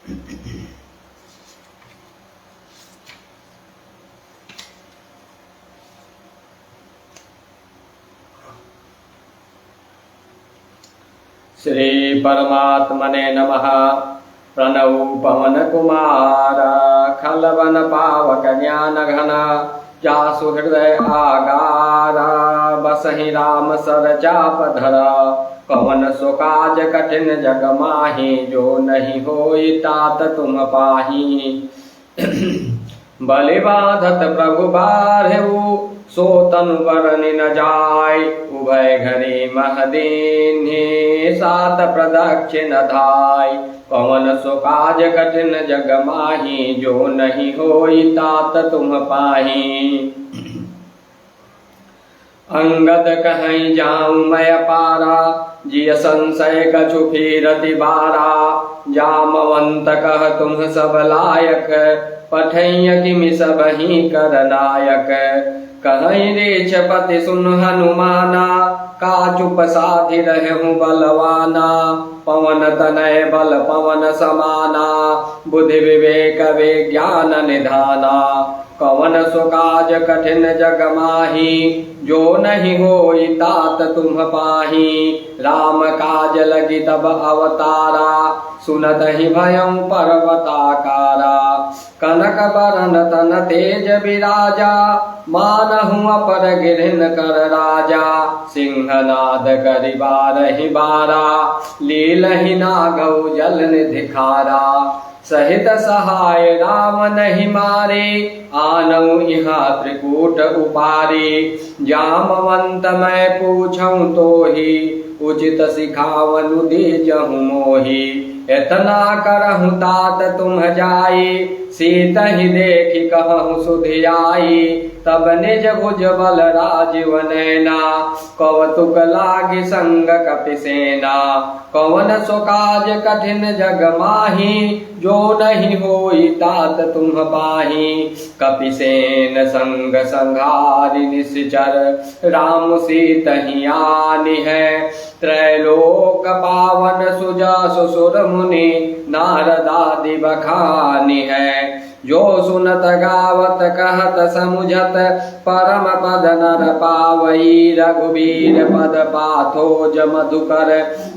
श्री परमात्मने नमः। प्रणव पवन कुमार खलवन पावक ज्ञान घन जासु हृदय आगार बसहि राम सर चाप धर। कवन सो काज कठिन जग माहि जो नहीं होई तात तुम पाहि। बलि बाधत प्रभु बारहु सो तनु बरनि न जाय। उभय घरी महदीन्हि सात प्रदक्षिण धाय। कवन सो काज कठिन जग माहि जो नहीं होई तात तुम पाहि। अंगद कहीं जाऊं मैं पारा जिय संशय कछु फिरति बारा। जामवंत कह तुम सब लायक पठैय किमि सब ही कर नायक। कहीं रेछपति सुन हनुमाना का चुप साधि रहूं बलवाना। पवन तनय बल पवन समाना बुद्धि विवेक विज्ञान निधाना। कवन सो काज कठिन जग माहि जो नहीं होई तात तुम पाहि। राम काज लगी तब अवतारा सुनत ही भयं पर्वताकारा। कनक बरन तन तेज विराजा मानहु अपर गिरिन कर राजा। सिंहनाद करि बारहि बारा लीलहि नागौ जल निधि खारा। सहित सहाय राम नहीं मारे आनऊ यहाँ त्रिकूट उपारे। जामवंत मैं पूछऊं तो ही उचित सिखावनु दीजहु मोहि। इतना करहु तात तुम जाई सीत ही देखी कहूँ सुधियाई। तब निज भुज बल राजीव नैना कौतुक लागी संग कपि सेना। कवन सो काज कठिन जग माहि जो नहीं होई तात तुम पाहि। कपि सेन संग संघारि निश्चर राम सीत ही आनि है। त्रैलोक पावन सुजा सुसुर मुनि नारदादि बखानि है। जो सुनत गावत कहत समुझत परम पद नर पावई। रघुबीर पद पाथोज मधुकर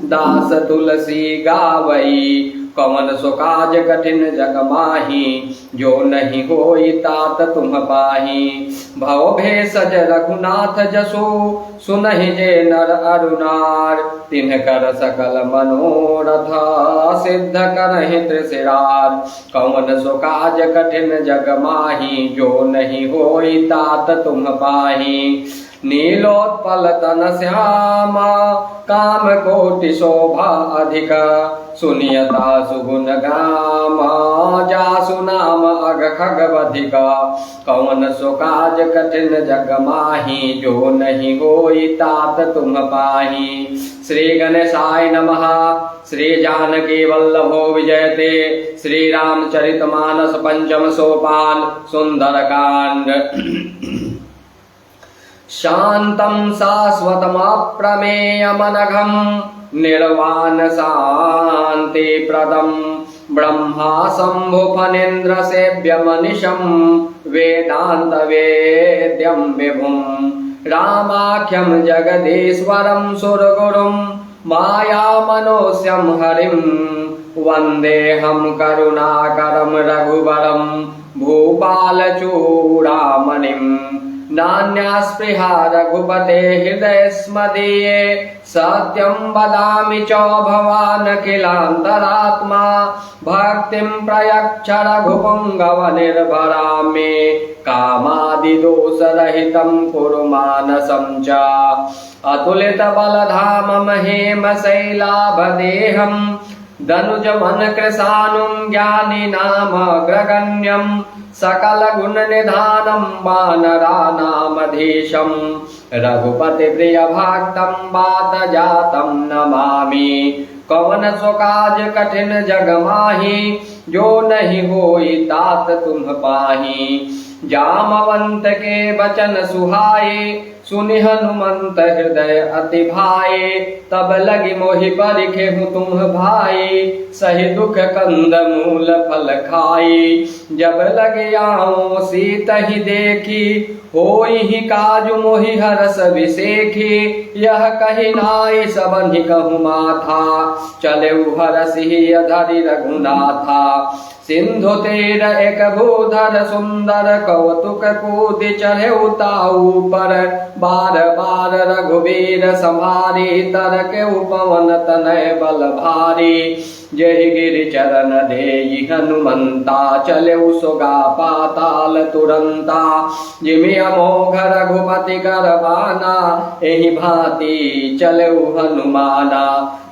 दास तुलसी गावई। कवन सो काज कठिन जग माहि जो नहीं होई तात तुम पाहि। भव भेषज रघुनाथ जसु सुनहि जे नर अरुनार। तिन्ह कर सकल मनोरथ सिद्ध करहि त्रिशिरार। कवन सो काज कठिन जग माहि जो नहीं होई तात तुम पाहि। नीलोत्पल तन श्यामा काम कोटि शोभा अधिक। सुनियता सुगुण गामा जासु नाम अग खग बधिका। कवन सो काज कठिन जग माहि जो नहीं होई तात तुम पाहि। श्री गणेशाय नमः। श्री जानकी वल्लभो विजयते। श्री रामचरितमानस पंचम सोपान सुंदर कांड। शांतं शाश्वतमप्रमेयमनघं निर्वाण शांति प्रदं। ब्रह्मा शंभु फणीन्द्र सेव्यमनिशं वेदांत वेद्यं विभुं। रामाख्यं जगदीश्वरं सुरगुरुं माया मनोस्यं हरिं। वन्देऽहं करुणाकरं रघुवरं भूपाल चूडामणिं। नान्यास्पृहा रघुपते हृदय स्मदीये। सत्यं वदामि च भवान् किलान्तरात्मा। भक्तिं प्रयच्छ रघुपुङ्गव निर्भरां मे। कामादिदोषरहितं कुरु मानसं च। अतुलित बलधाम महेम शैलाभदेहं। दनुज मन कृशानुं ज्ञानी नाम अग्रगण्यं। सकल गुण निधानं वानराणामधीशं। रघुपति प्रिय भक्तं वात जातं नमामि। कवन सो काज कठिन जग माहि जो नहीं होई तात तुम पाहि। जामवंत के बचन सुहाए सुनि हनुमंत हृदय अति भाए, तब लगी मोहि परिखे हूँ तुम भाई, सही दुख कंद मूल फल खाई। जब लगे आओ सीत ही देखी, होई ही काजु मोहि हरस विसेखी। यह कही नाई सबनि कहूँ माथा, चले हरस ही अधरि रघुनाथा। सिंधु तीर एक भूधर सुंदर, कौतुक कूद चढ़े उताऊ पर। बार बार रघुवीर संभारी, तर के उपवन तनय बल भारी। जय गिरि चरण देई हनुमंता, चले सुगा पाताल तुरंता। जिमि अमोघ रघुपति कर बाना, एहि भांति चले हनुमाना।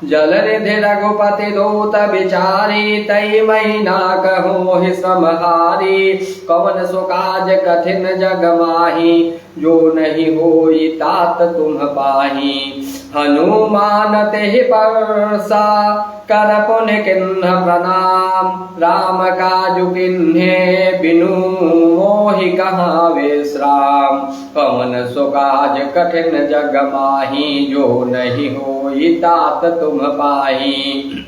जल निधि रघुपति दूत बिचारी, तई महीना कहो समहारी। कवन सो काज कठिन जग माही, जो नहीं होई तात तुम पाही। हनुमान तेहि परसा, कर पुनि किन्ह प्रणाम। राम काजु किन्हे, बिनु मोहि कहाँ विश्राम। कवन सो काज कठिन जग माही, जो नहीं होई तात तुम पाही।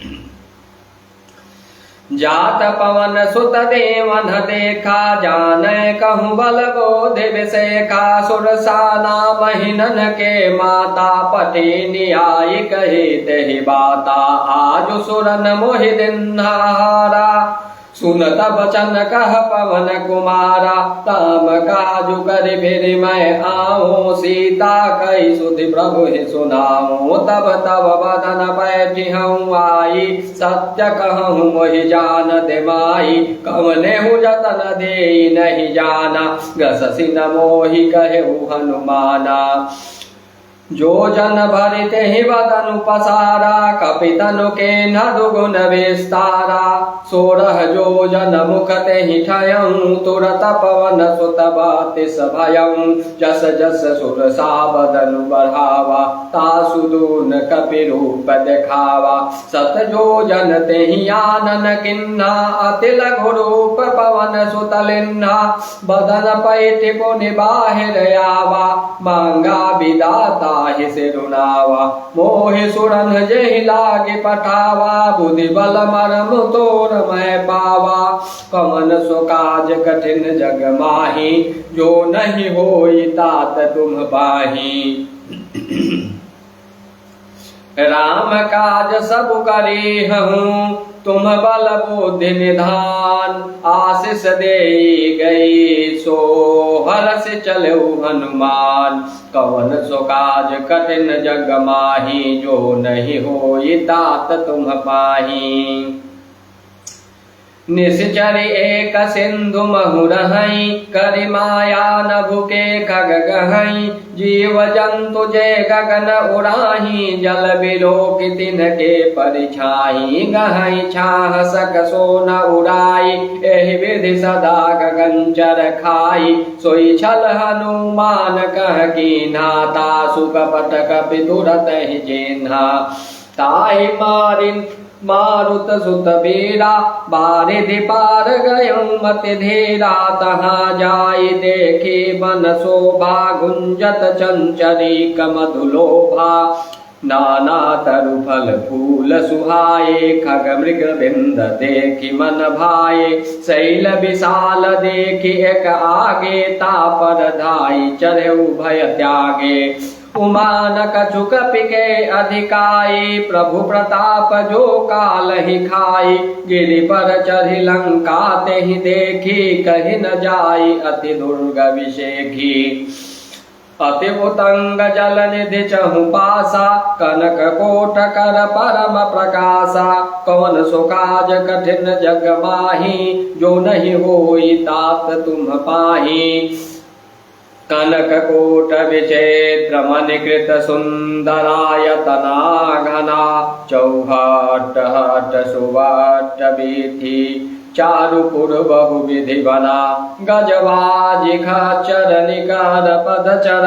जात पवन सुत देवन देखा, जानै कहूँ बल बोधि विसेखा। सुरसाना महिनन के माता, पति न्याय कही तेहि बाता। आज सुरन मोहि दिन्हारा, सुनत बचन कह पवन कुमारा। ताम काजु करि फिरि मैं आऊँ, सीता कही सुधि प्रभु ही सुनाऊँ। तब तब बदन बैठी हूँ आई, सत्य कहूँ मोहि जान दे माई। कवने हूँ जतन देई नहीं जाना, गससि न मोहि कहेउ हनुमाना। जो जन भरि तेहि बदनु पसारा, कपितनु के न दुगुन विस्तारा। 16 जो जन मुख तेहि ठयऊँ, तुरत पवन सुत बातिस भयऊँ। जस जस सुरसा बदनु बढ़ावा, तासु दून कपि रूप देखावा। 7 जो जन तेहि आनन किन्हा, अति लघु रूप पवन सुत लिन्हा। बदन पैठि पुनि बाहिर आवा, मांगा विदाता ताहि सिरुनावा। मोहि सुरन जेहि लागे पठावा, बुद्धि बल मरम तोर मैं पावा। कवन सो काज कठिन जग माही, जो नहीं होई तात तुम पाही। राम काज सब करी हूँ, तुम बल बुद्धि निधान। आशीष देई गई, सो हरष चलऊ हनुमान। कवन सो काज कठिन जग माही, जो नहीं होई तात तुम पाही। निश्चर एक सिंधु महु रहई, करि माया नभु के खग गहई। जीव जंतु जे गगन उड़ाही, जल बिलोक तिनके परिछाई। गहई छाह सक सो न उड़ाई, एहि विधि सदा गगन चर खाई। सोई छल हनुमान कह कीन्हा, तासु कपट कपि तुरत ही जेन्हा। ताहि मारिन मारुत सुत बीरा, बारिधि पार गयऊँ मति धीरा। तहाँ जाई देखी बन शोभा, गुंजत चंचरी कमधुलोभा। नाना तरु फल फूल सुहाए, खग मृग बिंद देखी मन भाए। शैल विशाल देखी एक आगे, तापर धाई चढ़े भय त्यागे। उमान कछु कपि के अधिकाई, प्रभु प्रताप जो काल ही खाई। गिरि पर चढ़ी लंका तेहि देखी, कहि न जाई अति दुर्ग विषेखी। अति उतंग जल निधि चहु पासा, कनक कोट कर परम प्रकाशा। कवन सो काज कठिन जग माही, जो नहीं होई तात तुम पाही। कनक कोट विचित्र मणिकृत सुंदरायतना घना। चौहट हट सुवट बीथि चारुपुर बहुविधि बना गजबाजी खच्चर निकर पदचर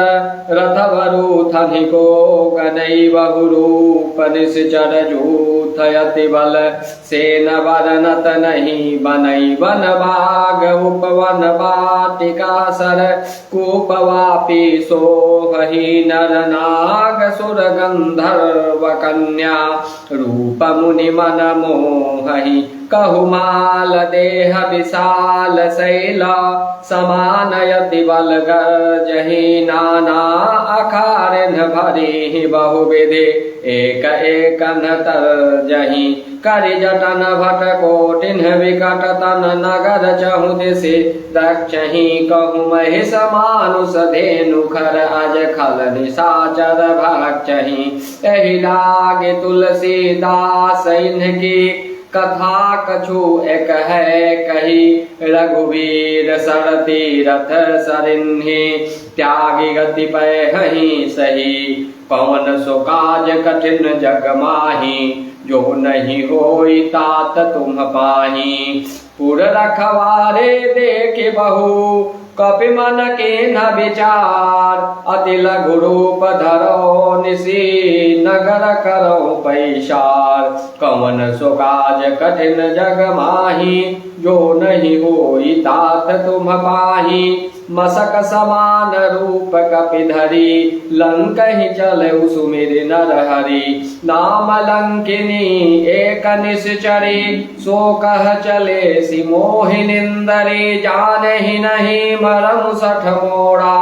रथवरु थनिको कनई बहुरूप निश्चर जूथ यति बल सेन बरनत नहीं बनई वन बाग उपवन वाटिका सर कूपवापी सोहहि नर नाग सुर गंधर्व कन्या रूप मुनि मन मोहहि कहुमाल देह विशाल शैला समानयति बल गर्जहि नाना अखारिन भरी बहुविधि एक एक तर्जहि करि जटन भट कोटिन विकट तन नगर चहु दिशि दक्षहि कहु महिष मानुष धेनु खर अज खल निशाचर भक्षहि एहि लागे तुलसीदास इनकी कथा कछु एक है कही रघुवीर सरती रथ सरिन्हि त्यागी गति पै सही पवन सो काज कठिन जग माही जो नहीं होई तात तुम पाही पुर रखवारे देख बहु कपि मन के न विचार अति लघु रूप धरो निसी नगर करो पैसार कवन सो काज कठिन जग माही जो नहीं होई तात तुम पाही मसक समान रूप कपि धरी लंक ही चले सुमिर नर हरि नाम लंकिनी एक निश्चरी सो कह चले सि मोहि निंदरी जान ही नहीं मरम सठ मोड़ा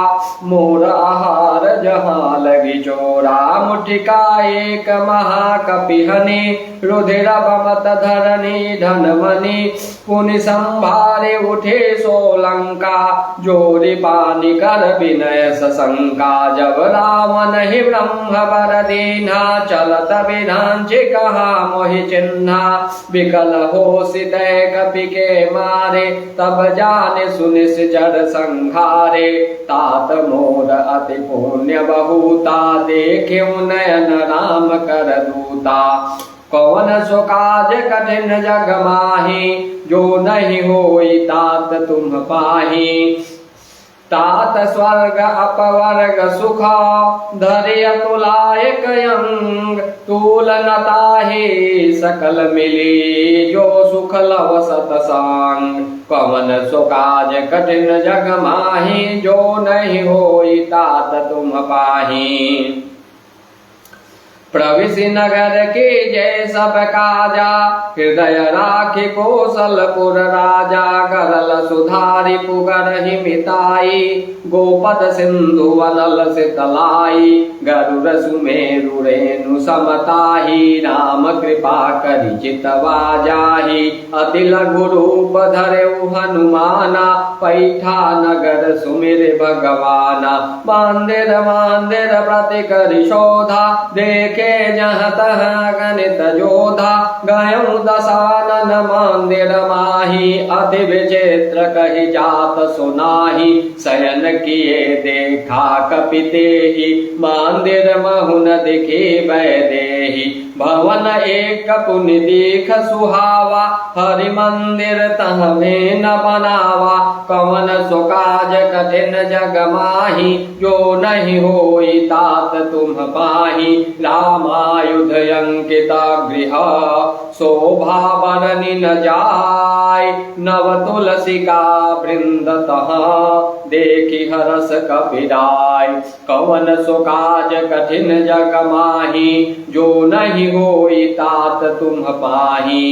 मोर आहार जहाँ लगी चोरा मुठिका एक महाकपिहनि रुधिर बमत धरनी धनमणि पुनि संभारे उठे सोलंका जोरी पानी कर विनय सशंका जब रावण ही ब्रह्म वर दीना चलत विधांचि कहा मोहि चिन्हा विकल हो सिदय कपि के मारे तब जाने सुनिश्चर संघारे तात मोर अति पुण्य बहुता देखे नयन राम कर दूता कौन सो काज कठिन जग माही जो नहीं होई तात तुम पाही तात स्वर्ग अपवर्ग सुख धैर्य तुलायक अंग तूल नताहि सकल मिली जो सुख लव सतसंग कवन सो काज कठिन जग माही जो नहीं होई तात तुम पाही प्रविशि नगर के जय सब काजा हृदय राखि कौशलपुर राजा करल सुधारि पुगर हिमिताई गोपद सिंधु वनल सितलाई गरुड़ सुमेरु रेणु समताही राम कृपा करि चितवा जाहि अति लघु रूप धरेउ हनुमाना पैठा नगर सुमिर भगवाना मंदिर मंदिर प्रति करि शोधा देखे जहाँ तहाँ गणित जोधा गयऊ दशानन मंदिर माही अति विचित्र कही जात सुनाही शयन किए देखा कपितेहि मंदिर महुन दिखे वैदेही भवन एक पुनि देख सुहावा हरि मंदिर तह में न बनावा कवन सो काज कठिन जग माही जो नहीं होई तात तुम पाही रामायुध अंकिता गृह शोभा बरनि न जाय नव तुलसी का वृंद तहाँ देखी हरस कपिराय कवन सो काज कठिन जग माही जो नहीं होई तात तुम पाही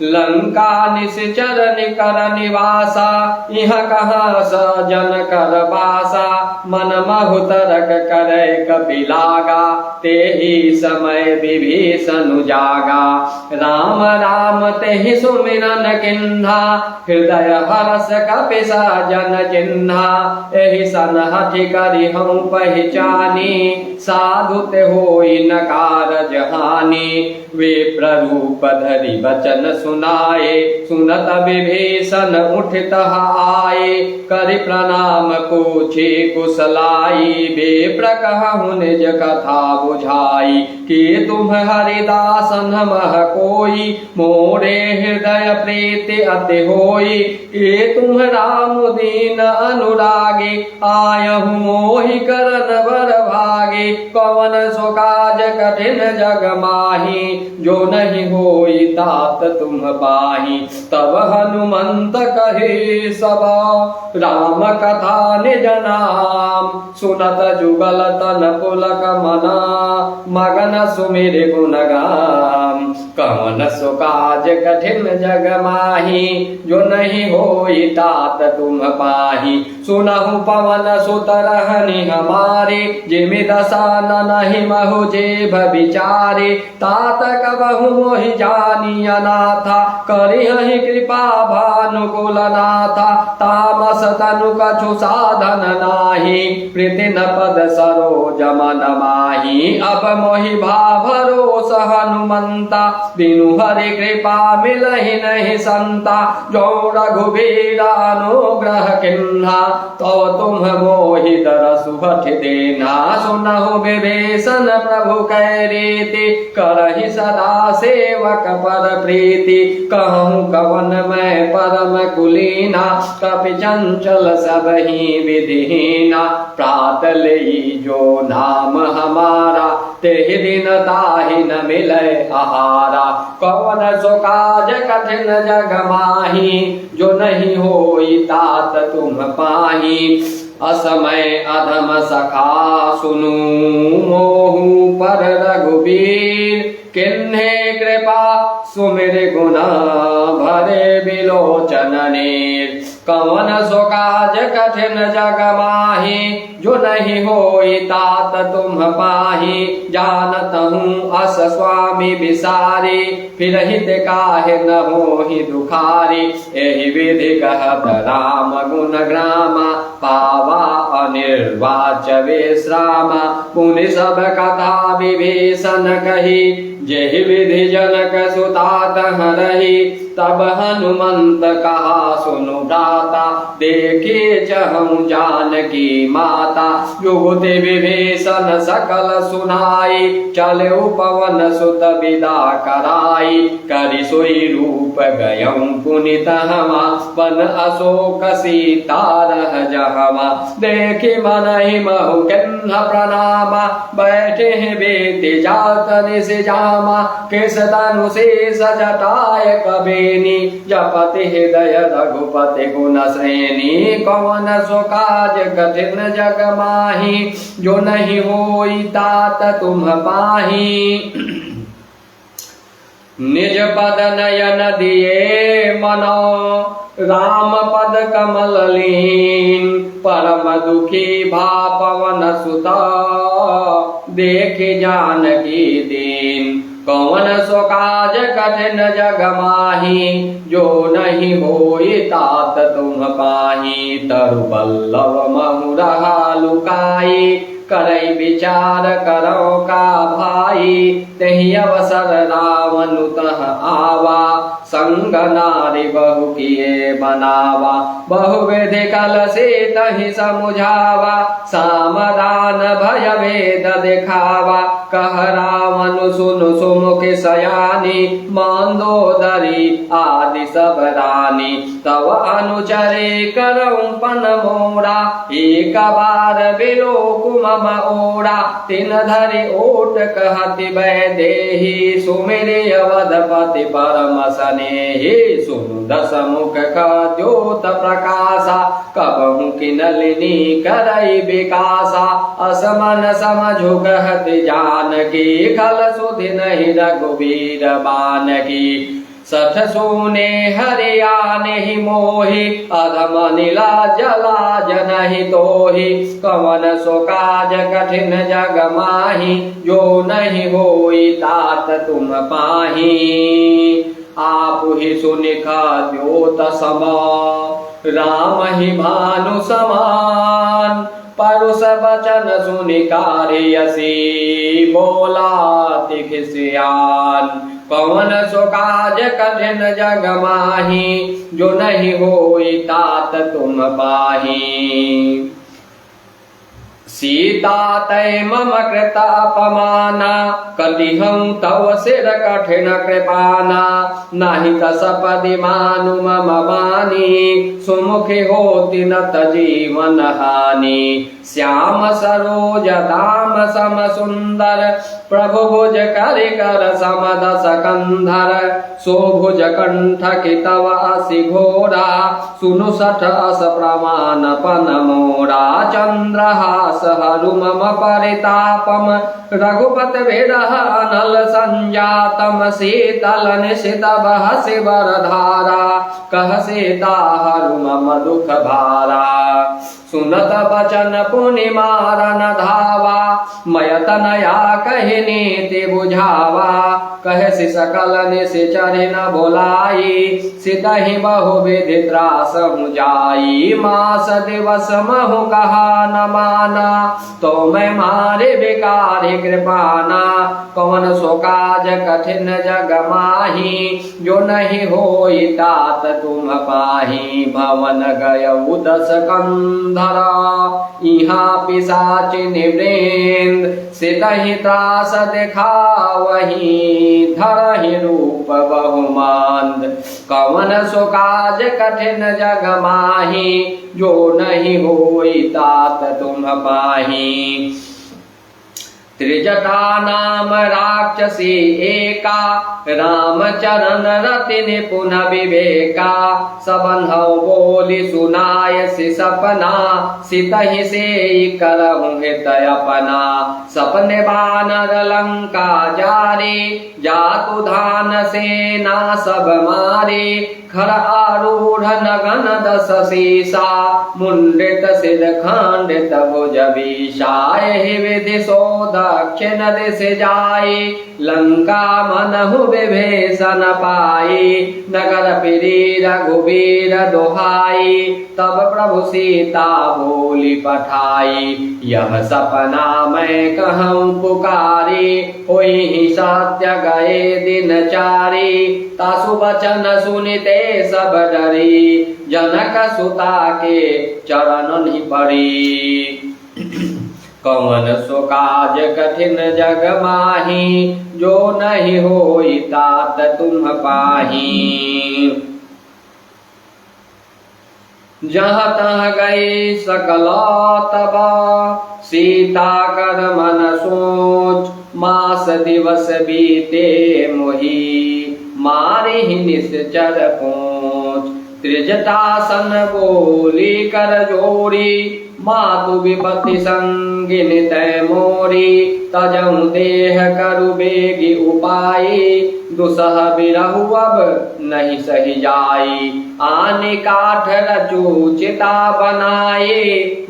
लंका निश्चर निकर निवासा यह कहाँ सजन कर बासा मन महुतरक करे कपिलागा ते ही समय विभीषण जागा राम राम ते ही सुमिरन किन्हा हृदय हरस कपिसा जन चिन्हा एहि सन हठि करि हम पहचानी साधु ते होई न कारज हानि वे प्ररूप धरि वचन सुनाए, सुनत विभीषण उठित आए, करि प्रणाम पूछे कुशलाई, विप्र कहु निज कथा बुझाई, कि तुम हरिदासन मह कोई, मोरे हृदय प्रीति अति होई, कि तुम राम दीन अनुरागी, आयहु मोहि करन बर भागी, कवन सो काज कठिन जग माही, जो नहीं होई तात तुम पाही, तब हनुमंत कहे सब, राम कथा निज नाम, सुनत जुगल तन पुलक मना, मगन सुमिर गुण गाम, कवन सो काज कठिन जग माही, जो नहीं होई तात तुम पाही, सुनहु पवन सुत रहनि हमारे, जिमि दशा नहीं महु जेब विचारे, तात कबहु मोहि जानी अनाथा, करिहि कृपा भानुकुल नाथा, तामस तनु कछु साधन नाही, प्रीति न पद सरोज मन माही, अब मोहि भाव भरोस हनुमंता, बिनु हरि कृपा मिलहि नहीं संता, जो रघुबीर अनुग्रह किन्हा, तो तुम मोहि दरसु हठि देना, सुनहु विभीषण प्रभु कै रीति, करहि सदा सेवक पर प्रीति, कहूँ कवन मैं परम कुलीना, कपि चंचल सबहि विधिहीना, प्रात लेई जो नाम हमारा, तेहि दिन ताहि न मिलै आहारा, कवन सो काज कठिन जग माही, जो नहीं होई तात तुम पाही, असमय अधम सखा सुनु, मोहु पर रघुबीर, किन्हे कृपा सुमिर गुना, भरे बिलोचन नीर, कवन सो काज कठिन जग माही, जो नहीं होई तात तुम पाही, जानत हूँ अस स्वामी बिसारी, फिर हित काहे न होहि दुखारी, एहि विधि कहत राम गुण ग्रामा, पावा अनिर्वाच विश्रामा, पुनि सब कथा विभीषण कही, जेहि विधि जनक सुता तहरहि, तब हनुमंत कहा सुनु भ्राता, देखे चहु जानकी माता, युगति विभीषण सकल सुनाई, चले पवन सुत विदा कराई, करि सोई रूप गयऊँ पुनित हमा, वन अशोक सीता रह जहमा, देखि मनहि महु किन्ह प्रणामा, बैठे बेति जात निस जामा, केस तनु शेष जटाय कबीनी, जपति हृदय रघुपति गुण श्रेणी, कवन सो काज कठिन जग माही, जो नहीं होई तात तुम पाही, निज पद नयन दिए मनो, राम पद कमल लीन, परम दुखी भा पवन सुता, देखे जानकी दीन, कवन सो काज कठिन जग माही, जो नहीं होई तात तुम पाही, तरु बल्लव महु रहा लुकाई, करई विचार करो का भाई, तहि अवसर रावण तह आवा, संग नारी बहु किए बनावा, बहुविधि कल से तहि समुझावा, सामदान भय भेद दिखावा, कह रावण सुनु सुमुख सयानी, मंदोदरी आदि सब रानी, तव अनुचरे करऊं पन मोरा, एक बार बिलोक मम ओरा, तिन धरि ओट कहति वैदेही, सुमिरे अवधपति परम सनेही, सुनु दस मुख का द्योत प्रकाशा, कबहु की नलिनी करई विकासा, असमन समझु कहति जानकी, खल सुधि नहीं रघुबीर बानकी, सठ सोने हरियाने ही मोहि, अधम नीला जला जनहि तोहि, कवन सो काज कठिन जग माही, जो नहीं होई तात तुम पाही, आप ही सुनिखा द्योत सम, राम ही भानु समान। परुष वचन सुनि कारियसी बोला तिख सियान। कौन सो काज कठिन जग माही जो नहीं होई तात तुम पाही। सीता तय मम कृत अपमाना कटिहं तव सिर कठिन कृपाना। नाहि तसपदि मानु मम बानी सुमुखी होति नत जीवन हानि। श्याम सरोज दाम सम सुंदर प्रभु भुज करि कर सम दस कंधर। शोभुज कंठ कि तव असि घोरा सुनु सठ अस प्रमाण पन मोरा। चंद्रहास हरु मम परितापम रघुपत विरह अनल संजातम। शीतल निशित बहसि वरधारा कह सीता हरु मम दुख भारा। सुनत बचन पुनि मारन धावा मयतनया कहि नीति बुझावा। कहसि सकल निशिचर न भुलाई सितहि बहु विधि त्रास जाई। मास दिवस महु कहा न माना तो मैं मारे बिकारी कृपाना। कौन सो काज कठिन जग माही जो नहीं होई तात तुम पाही। भवन गयउ दस कंधरा इहाँ पिशाचि निवृंद। सितहि त्रास दिखावहि धरहि रूप बहुमांद। कौन सो काज कठिन जग माही जो नहीं होई तात तुम पाही। त्रिजटा नाम राक्षसी एका राम चरण रति निपुण विवेका। सबन्हौ बोली सुनायसि सपना सितहि से करहु हित अपना। सपने बानर लंका जारी जातु धान सेना सब मारे। खर आरूढ़ नगन दस सीसा मुंडित सिर खंडित भुज विषा। एहि विधि सो दक्षिण दिश जाई लंका मनहु विभीषण पाई। नगर फिरी रघुवीर दोहाई तब प्रभु सीता बोली पठाई। यह सपना मैं कहूँ पुकारी होई सत्य गए दिन चारी। तासु बचन सुनिते सब डरी जनक सुता के चरणन ही पड़ी। कौन सो काज कठिन जग माही जो नहीं होई तात तुम पाही। जहाँ तहाँ गई सकल तब सीता कर मन सोच। मास दिवस बीते मोही मारी निश्चर पहुँच। त्रिजटासन बोली कर जोड़ी मातु विपत्ति संगिनी तय मोरी। तजहु देह करु बेगी उपाई दुसह बिरहु अब नहीं सही जाई। आने काठ रचू चिता बनाए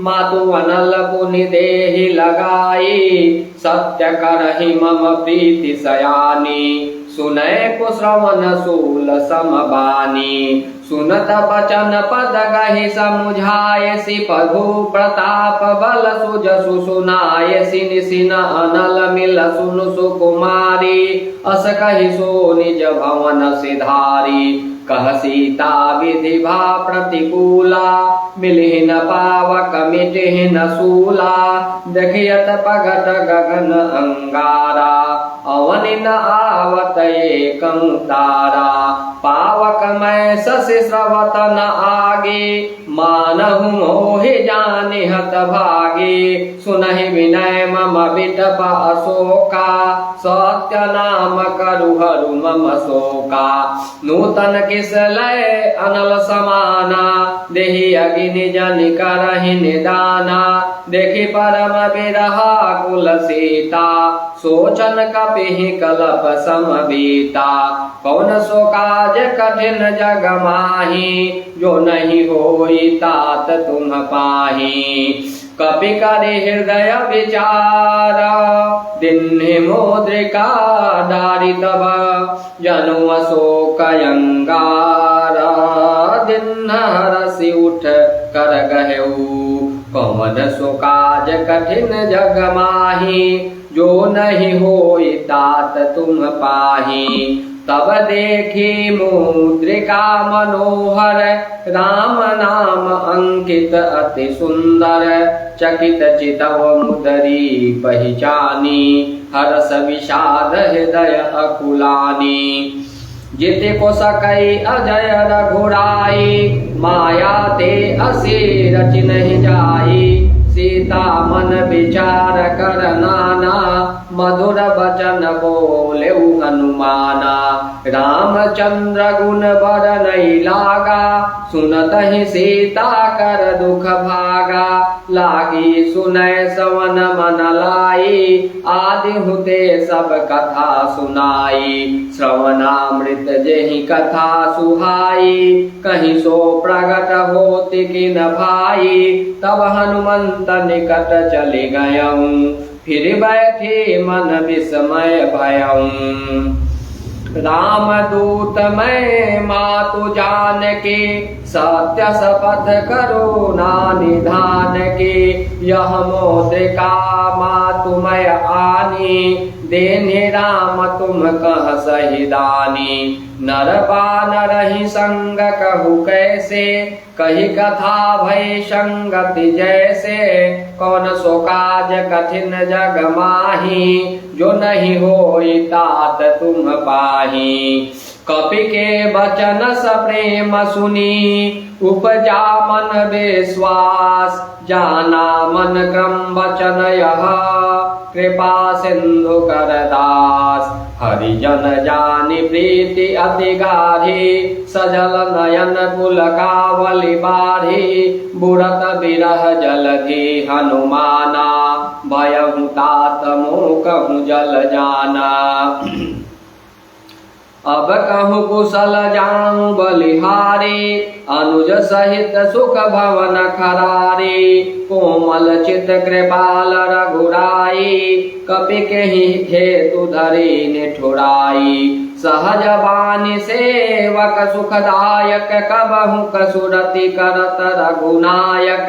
मातु अनल पुनि देहि लगाई। सत्य करहि मम प्रीति सयानी सुनय कुश्रवण शूल समबानी। सुनत बचन पद गहि समुझायसि प्रभु प्रताप बल सुजसु सुनायसि। निसिन अनल मिल सुनु सुकुमारी अस कहि सो निज भवन सिधारी। कह सीता विधि भा प्रतिकूला मिलिहि न पावक मिटिहि न सूला। देखियत पगट गगन अंगारा अवनि न आवत एकं तारा। पावक मैं शशि स्रवत न आगे मानहु मोहि जानि हत भागे। सुनहि विनय मम विटप अशोका सत्य नाम करु हरु मम शोका। नूतन किस लय अनल समाना देहि अग्नि जनि करहि निदाना। देखि परम बिरहा कुल सीता सोचन कपिहि कलप समबीता। कौन सो काज कठिन जग माही जो नहीं होई तात तुम पाही। कपि करि हृदय विचार दिन्हि मुद्रिका डारि तब जनु अशोक अंगार। जिन्ह हरसि उठ कर गहेऊ। कौन सो काज कठिन जग माही, जो नहीं होई तात तुम पाही। तब देखी मुद्रिका मनोहर, राम नाम अंकित अति सुंदर। चकित चितव मुदरी पहचानी, हरस विषाद हृदय अकुलानी। जिति को सकई अजय रघुराई, माया ते असी रचि नहीं जाई। सीता मन विचार कर नाना, मधुर बचन बोले हनुमाना। रामचंद्र गुण बर नहीं लागा, सुनत ही सीता कर दुख भागा। लागी सुनय सवन मन लाई, आदि हुते सब कथा सुनाई। श्रवणामृत जेहि कथा सुहाई, कहीं सो प्रगट होति किन भाई। तब हनुमंत निकट चले गयऊँ, फिर बैठे मन विस्मय भयऊँ। राम दूत मैं मातु जान के, सत्य शपथ करुणा निधान के। यह मुद्रिका मातु मैं आनी, देने राम तुम कह सही दानी। नर बानर ही संग कहु कैसे, कही कथा भय संगति जैसे। कौन सो काज कठिन जग माही, जो नहीं होई तात तुम पाही। कपि के बचन सप्रेम सुनी, उपजा मन विश्वास। जाना मन क्रम वचन यह, कृपा सिंधु कर दास। हरिजन जानि प्रीति अति गाढ़ी, सजल नयन पुलकावली बाढ़ी। बुरत बिरह जलधि हनुमाना, भयहु तात मोकहु जल जाना। अब कहूँ कुशल जाऊं बलिहारी, अनुज सहित सुख भवन खरारी। कोमल चित कृपाल रघुराई, कपि केहि हेतु धरि निठुराई। सहज बानी सेवक सुखदायक, कबहु कसुरति करत रघुनायक।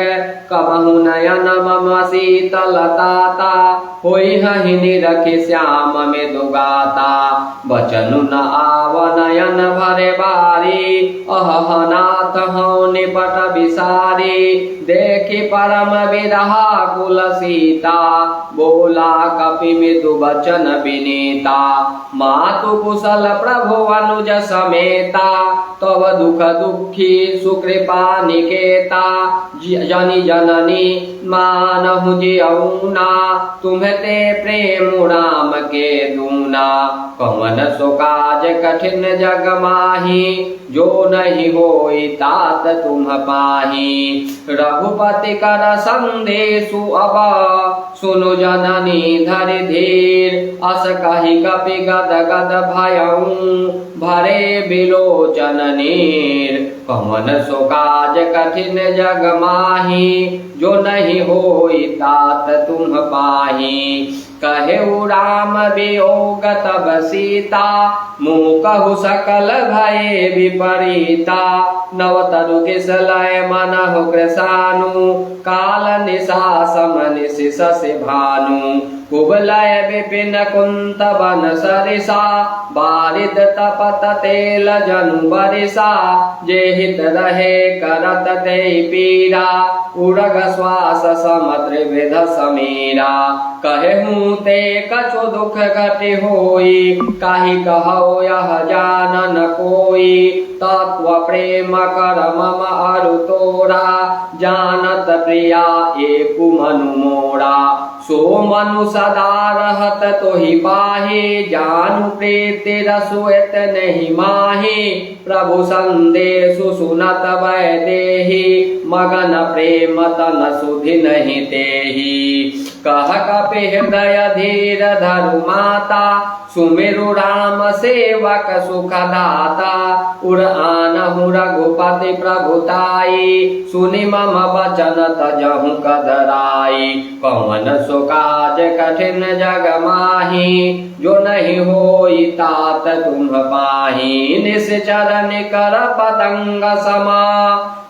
कबहु नयन मम शीतलताता, होई हहि निरखि श्याम मृदुगाता। बचनु न आव नयन भरे बारी, अहह नाथ हऊँ निपट बिसारी। देखि परम विरहा कुल सीता, बोला कपि मृदु बचन विनीता। मातु कुशल प्रभु अनुज समेता, तव दुख दुखी सुकृपा निकेता। जनि जननी मानहु जियऊना, तुम्हते प्रेम राम के दूना। कौन सो काज कठिन जग माही, जो नहीं होई तात तुम पाही। रघुपति कर संदेशु अब, सुनु जननी धरि धीर। अस कहि कपि गद गद भयऊँ, भरे बिलोचन नीर। कौन सो काज कठिन जग माही, जो नहीं होई तात तुम पाही। कहेउ राम वियोग तब सीता, मुकहु सकल भये विपरीता। नव तरु किसलय मनहु कृशानु, काल निशा सम निशि शशि भानु। कुबलय विपिन कुंत बन सरिसा, बारिद तपत तेल जनु बरिसा। जे हित रहे करत ते पीरा, उड़ग श्वास सम त्रिविध समीरा। कहेहूँ ते कछु दुख घटि होई, काहि कहौ यह जानन कोई। तत्व प्रेम कर मम अरु तोरा, जानत प्रिया एकु मनु मोरा। सो मनु सदा रहत तोहि पाहि, जानु प्रीति रसु एतनहि माहि। प्रभु संदेशु सुनत वै देहि, मगन प्रेम तन सुधि नहीं तेहि। कह कपि हृदय धीर धरु माता, सुमिरु राम सेवक सुखदाता। उर आनहु रघुपति प्रभुताई, सुनि मम वचन तजहु कदराई। कौन सो काज कठिन जग माही, जो नहीं होई तात तुम पाही। निश्चर निकर पतंग समा,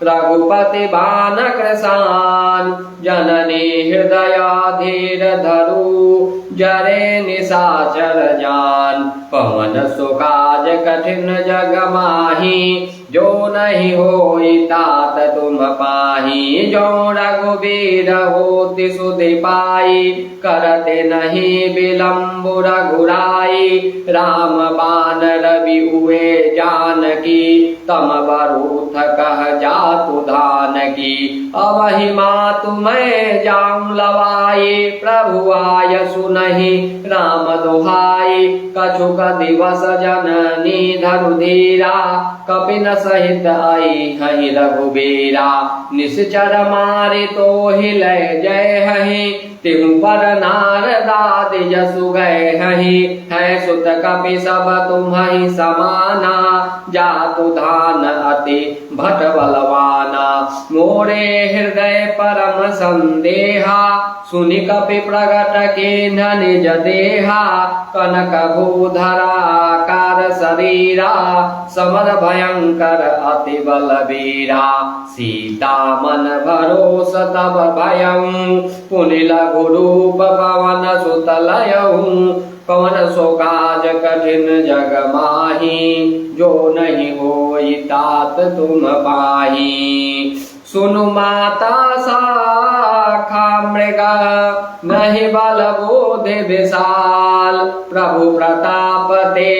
रघुपति बान कृसान। जननी हृदय धीर धरु, जरे निशाचर जान। पवन सो काज कठिन जग माही, जो नहीं होई तात तुम पाही। जो रघुबीर होति सुधि पाई, करते नहीं विलम्ब रघुराई। राम बान रवि उए जानकी, तम बरूथ कह जातु धान की। अबहि मातु मैं जाऊं लवाई, प्रभु आय सुनहि राम दुहाई। कछुक दिवस जननी धरु धीरा, कपिन सहित आई हहि रघुबीरा। निश्चर मारि तो हिले जय हहि, तिहु पर नारदादि जसु गए हहि। है सुत कपि सब तुम्हि समाना, जातु धान अति भट बलवाना। मोरे हृदय परम संदेहा, सुनि कपि प्रगट कीन निज देहा। कनक भूधरा कार शरीरा, समर भयंकर अति बलबीरा। सीता मन भरोस तब भयं, पुनि लघु रूप पवन सुत लयहु। कौन सो काज कठिन जग माही, जो नहीं होई तात तुम पाही। सुनु माता शाखा मृगा, नहीं बल बोधि विशाल। प्रभु प्रताप ते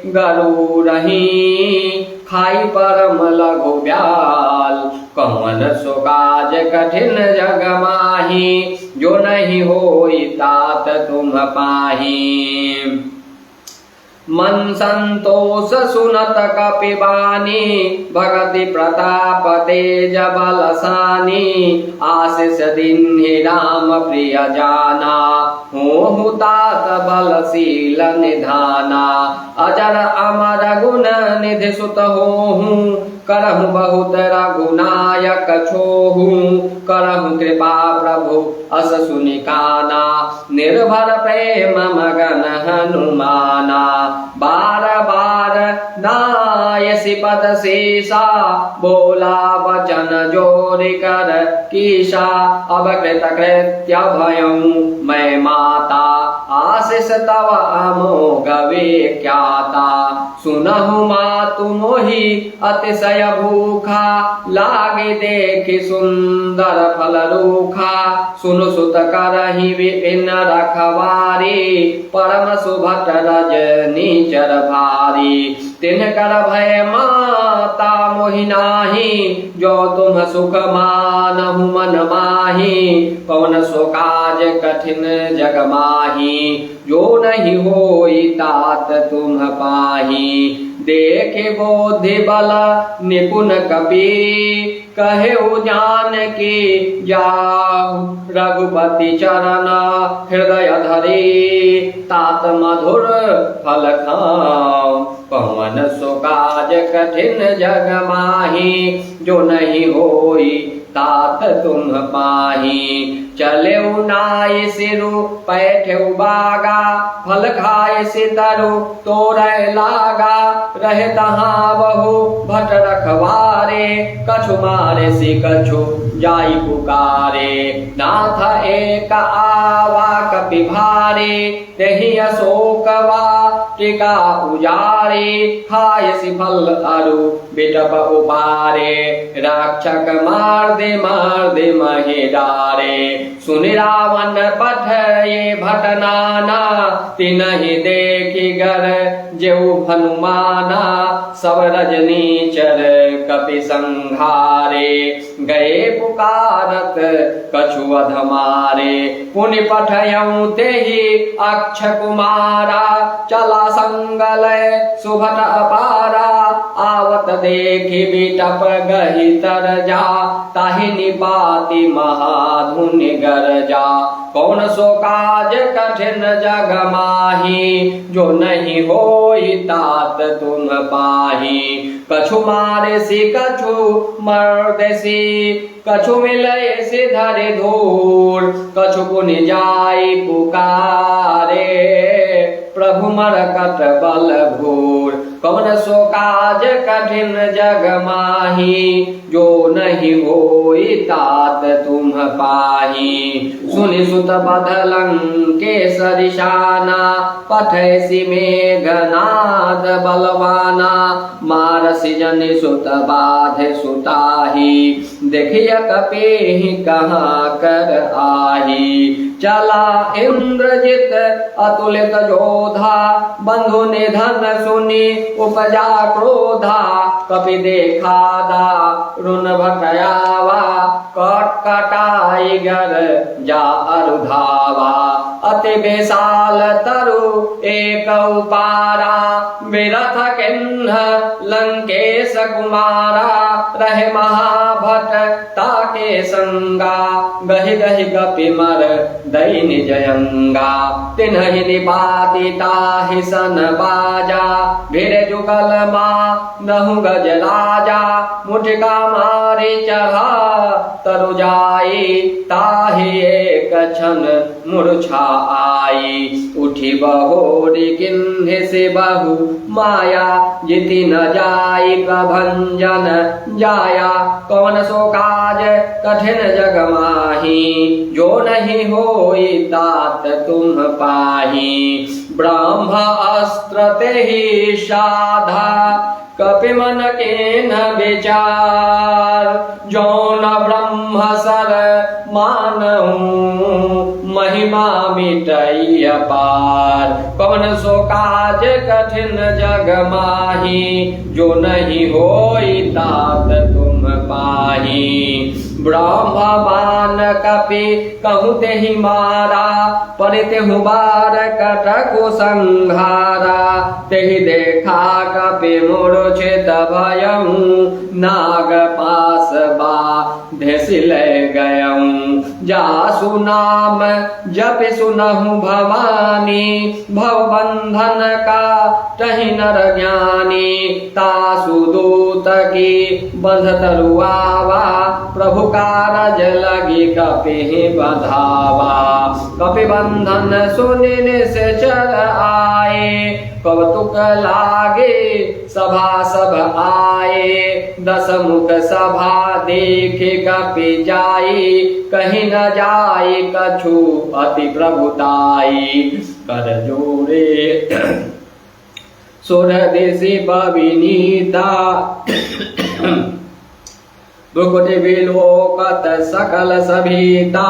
गरुड़हि, खाई परम लघु ब्याल। कौन सो काज कठिन जग माही, जो नहीं होई तात तुम पाही। मन संतोष सुनत कपि बानी, भगति प्रताप तेज बलसानी। आशीष दीन्हि राम प्रिय जाना, होहु तात बलशील निधाना। अजर अमर गुण निधि सुत होहु, करहु बहुत रघुनायक छोहु। करहु कृपा प्रभु अस सुनि काना, निर्भर प्रेम मगन हनुमाना। बार बार नायसि पद शेषा, बोला वचन जोरि कर कीशा। अब कृत कृत्य भयं मैं माता, आशीष तव अमोघ विख्याता। सुनहु मातु मोहि अतिशय भूखा, लागे देखि सुंदर फल रूखा। सुनु सुत करहि विपिन रखवारी, परम सुभट रजनीचर भारी। तिनकर भय माता मोहि नाहि, जो तुम सुख मानहु मन माहि। कौन सो काज कठिन जग माहि, जो नहीं होई तात तुम पाहि। देखे बोधि बल निपुण कपि, कहे जानकी जाहु। रघुपति चरण हृदय धरि, तात मधुर फल खाऊं। पवन सो काज कठिन जग माहि, जो नहीं होई तात तुम पाहि। चले नाई सिरु पैठे बागा, फल खाए सितरु तोरे लागा। रहे तहाँ बहु भट रखवारे, कछु मारे सि कछु जाई पुकारे। नाथ एक आवा कपि भारे, तेहि अशोकवा टिका उजारे। खाए सि फल अरु बिटप उपारे, राक्षक मार दे महे डारे। सुनि रावण पठये भट नाना, तिनहि देखि गर जेउ हनुमाना। सब रजनीचर कपि संघारे, गए पुकारत कछु अधमारे। पुनि पठयऊँ तेहि अक्ष कुमारा, चला संगलय सुभट अपारा। आवत देखि बिटप गहि तर जा, ताहि निपाति महाधुनि गरजा। कौन सो काज कठिन जग माही, जो नहीं होई तात तुम पाही। कछु मारे सी कछु मर्देसी, कछु मिले से धरे धूर। कछु पुनि जाई पुकारे, प्रभु मरकत बल भूर। कौन सो काज कठिन जग माही, जो नहीं होई तात तुम पाही। सुनि सुत बदलंकेसरि शाना, पठैसि मेघनाद बलवाना। मारसि जनि सुत बाधे सुताही, देखिय कपेहि कहाँ कर आही। चला इंद्रजित अतुलित जोधा, बंधु निधन सुनि उपजा क्रोधा। कपि देखा दारुण भटयावा, कटकटाई गर जा अरुधावा। अति विशाल तरु एक उपारा, विरथ किन्ह लंकेश कुमारा। रहे महाभट ताके संगा, गहि गहि कपि मर दैनि जयंगा। तिन्हि निपाति ताहि सन बाजा, भिर जुगल माँ नहु गज राजा। मुठिका मारे चढ़ा तरु जाई, ताहि एक क्षण मूर्छा आई। उठी बहोरी किन्हि से बहु माया, जिति न जाई प्रभंजन जाया। कौन सो काज कठिन जग माही, जो नहीं होई तात तुम पाही। ब्रह्म अस्त्र तेहि साधा, कपि मन के न विचार। जौन ब्रह्म सर मानहु, महिमा मिटई अपार। कौन सो काज कठिन जग माही, जो नहीं होई तात तुम पाही। ब्रह्म बान कपि कहु तेहि मारा, परितेहु बार कटकु संघारा। तेहि देखा कपि मूर्छित भयउ, नाग पास बाधे सिलै गयउ। जासु नाम जपि सुनहु भवानी, भव बंधन का टहि नर ज्ञानी। तासु दूत की बंध तरुआवा, प्रभु कारज लगी कपि बंधावा। कपि बंधन सुनि निश्चर आए, कौतुक लागे सभा सब आए। दस मुख सभा देख कपि जाई, कहीं न जाई कछु अति प्रभुताई। कर जोरे सुर दिशि बविनीता, भ्रुकुटि विलोकत सकल सभीता।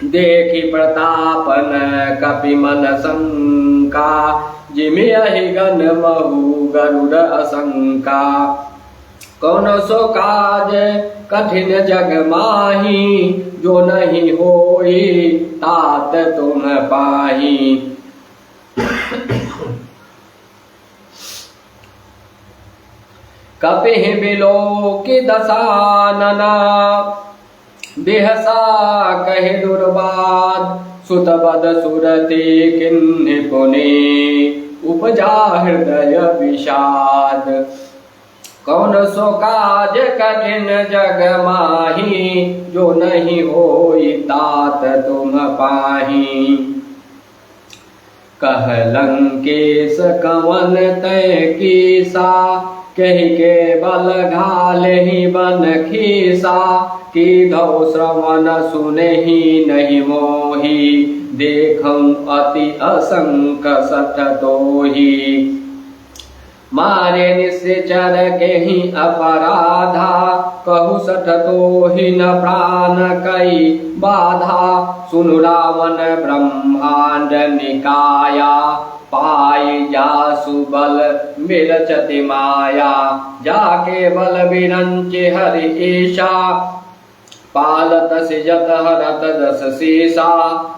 देखि प्रतापन कपि मन शंका, जिमियहि गण महु गरुड़ असंका। कौन सो काज कठिन जग माही, जो नहीं होई तात तुम पाही। कपिहि बिलोकि दशानना, बिहसा कहि दुर्वाद। सुत बद सुरति किन्हि पुनि, उपजा हृदय विषाद। कौन सो काज कठिन जग माही, जो नहीं होई तात तुम पाही। कह लंकेश कवन तय कीसा, कहि के बल घालहि बन खीसा। कीधौ श्रवण सुनहि नहीं मोही, देखऊं अति असंक सठ तोही। मारे निश्चर केहि अपराधा, कहु सठ तोहि न प्राण कई बाधा। सुनु रावण ब्रह्मांड निकाया, पाई जासु बल विरचति माया। जाके बल विरंचि हरि ईशा, पालत सिजत हरत दस सीसा।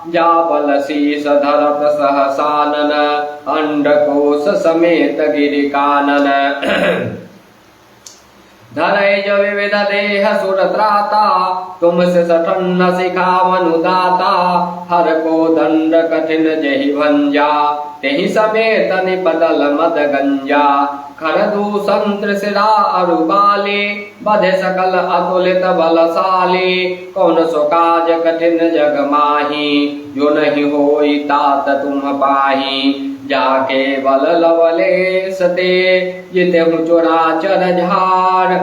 जा बल शीस धरत सहसानन, अंडकोश समेत गिरि कानन। धरै जो विविध देह सुर त्राता, तुमसे सठन्न सिखावनु दाता। हर को दंड कठिन जहि भंजा, तेहि समेत निपतल मद गंजा। खर दूषण त्रिशिरा अरु बाले, बधे सकल अतुलित बलशाली। कौन सो काज कठिन जग माही, जो नहीं होई तात तुम पाही। जाके बल लवलेश ते, जिते चराचर झार।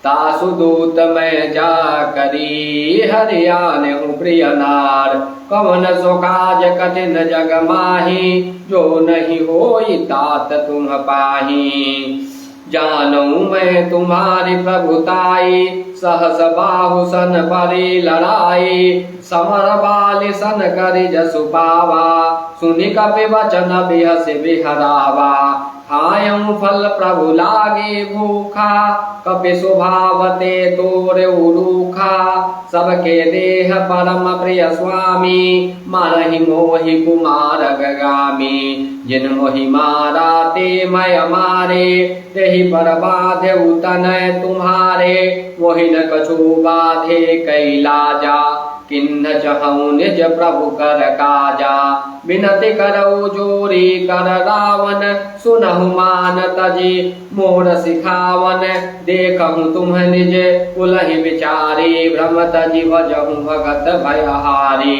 तासु दूत मैं जा करी, हरियाने हूँ प्रिय नार। कवन सो काज कठिन जग माही, जो नहीं होई तात तुम पाही। जानूं मैं तुम्हारी प्रभुताई, सहस बाहु सन परी लड़ाई। समर बाली सन करी जसु पावा, सुनि कपि वचन बिहस बिहरावा। खायं फल प्रभु लागे भूखा, कपि स्वभावते तोरे उरूखा। सबके देह परम प्रिय स्वामी, मारहि मोहि कुमार गगामी। जिन मोहि मारा ते मैं मारे, तेहि पर बाधे तनय तुम्हारे। मोहि न कछु बाधे कैलाजा, किन्न चहऊँ निज प्रभु कर काजा। विनति करऊ जोरी कर रावण, सुनहु मान तजी मोर सिखावन। देखहु तुम निज उलहि विचारी, भ्रम तजी भजहु भगत भयहारी।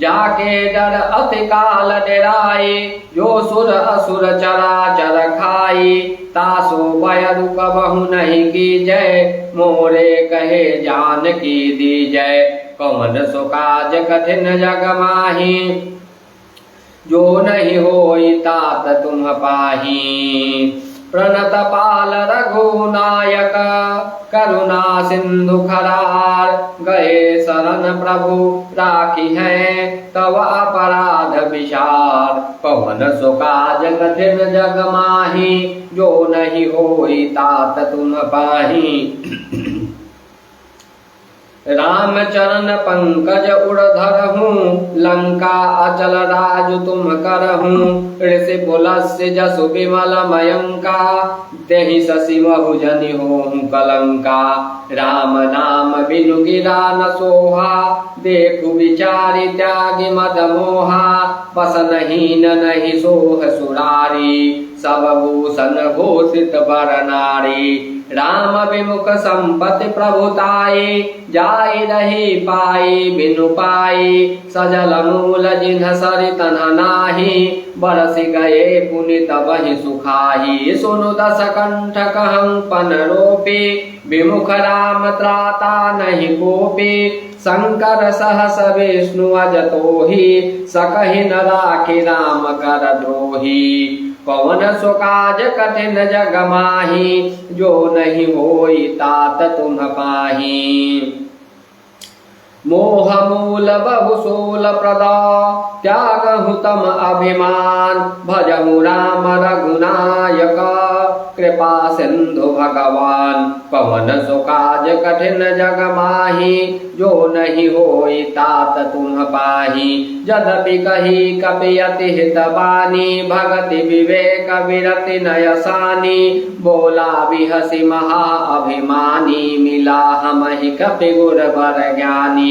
जाके डर अति काल डेराई, जो सुर असुर चराचर खाई। तासो भय दुख बहु नहीं की जय, मोरे कहे जान की दी जय। कौन सो काज कठिन जग माही, जो नहीं होई तात तुम पाही। प्रणत पाल रघुनायक, करुणा सिंधु खरार। गए शरण प्रभु राखी है, तव अपराध विशार। पवन सो काज कठिन जग माही, जो नहीं होई तात तुम पाही। राम चरण पंकज उड़धर हूँ, लंका अचल राज तुम करहूँ। ऋषि पुलस्य जसु विमल मयंका, तेहि शशि महु जनि होहु कलंका। राम नाम बिनु गिरा न सोहा, देखु विचारि त्यागि मद मोहा। बसन हीन नहीं सोह सुरारी, सब भूषण भूषित बर नारी। राम विमुख संपत्ति प्रभुताई, जाई रही पाई बिनु पाई। सजल मूल जिन्ह सरित नाही, बरसि गए पुनित बहि सुखाही। सुनु दस कंठ कहं पन रोपी, विमुख राम त्राता नहीं कोपी। शंकर सहस विष्णु अजतोहि, सकहि न राखि राम कर द्रोही। कौन सो काज कठिन जग माही, जो नहीं होई तात तुम पाही। मोह मूल बहु सूल प्रदा, त्यागहु तम अभिमान। भजहु राम रघुनायक, कृपा सिंधु भगवान। पवन सो काज कठिन जग माही, जो नहीं होई तात तुम पाही। यद्यपि कही कपि अति हित बानी, भगति विवेक विरति नयसानी। बोला बिहसि महा अभिमानी, मिला हमहि कपि गुर बर ज्ञानी।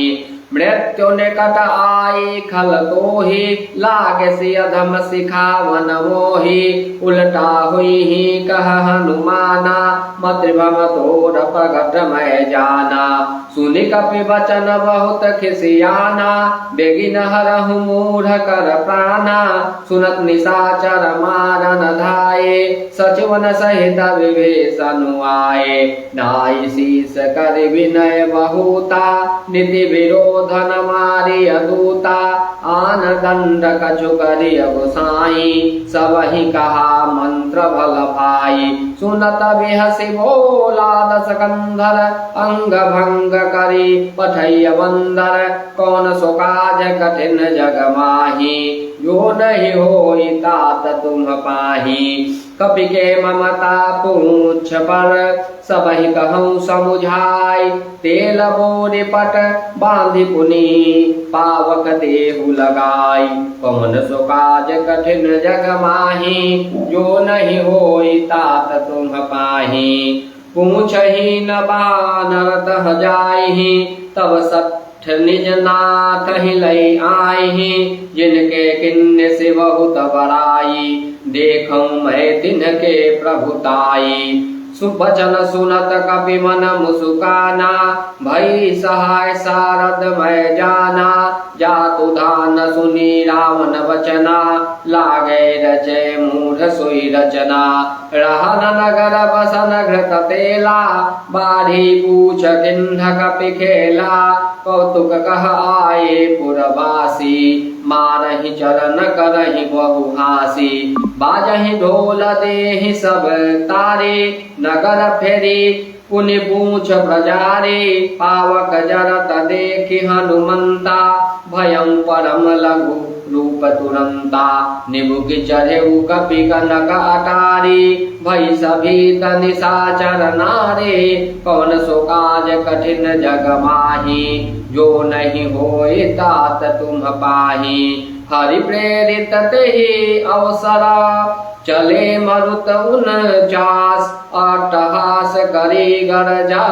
मृत्यु निकट आई खल तोहि, लागे सि अधम सिखावन मोहि। उल्टा हुई ही कह हनुमाना, मत्रिभम तोर प्रगट मैं जाना। सुनि कपि वचन बहुत खिसियाना, बेगिन हरहु मूढ़ कर प्राणा। सुनत निशाचर मारन धाये, सचिवन सहित विभीषण आए। नाई शीस कर विनय बहुता, नीति विरोधन मारिय दूता। आन दंड कछु करिय गोसाई, सबहि कहा मंत्र भल भाई। सुनत बिहसि बोला दस कंधर, अंग भंग करी पठैय बंदर। कौन सो काज कठिन जग माही, जो नहीं होई तात तुम पाही। कपि के ममता पूछ पर, सबहि कहूँ समुझाई। तेल बोरे पट बांधि पुनि, पावक देहु लगाई। कौन सो काज कठिन जग माही, जो नहीं होई तात तुम पाही। पूछहि न बानर तह जाइहि, तब सठ निज नाथ ही लई आइहि। जिनके किन्ने से बहुत बड़ाई, देखऊं मैं तिनके प्रभुताई। सुबचन सुनत कपि मन मुसुकाना, भई सहाय सारद मैं जाना। जातु धान सुनी रावण वचना, लागे रचे मूढ़ सोई रचना। रहन नगर बसन घृत तेला, बाढ़ी पूछ किन्ह कपि खेला। कौतुक कह आए पुरवासी, मारहि चरण करहि बहु हासी। बाजहि ढोल देहि सब तारे, नगर फेरी पुनि पूछ प्रजारे। पावक जरत देखि हनुमंता, भयं परम लघु रूप तुरंता। निबुक चढ़ेउ कपि कनक अटारी, भई सभीत निशाचर नारे। कौन सो काज कठिन जग माही, जो नहीं होय तात तुम पाही। हरि प्रेरित तेहि अवसरा, चले मरुत 49 अट्टहास करी गरजा।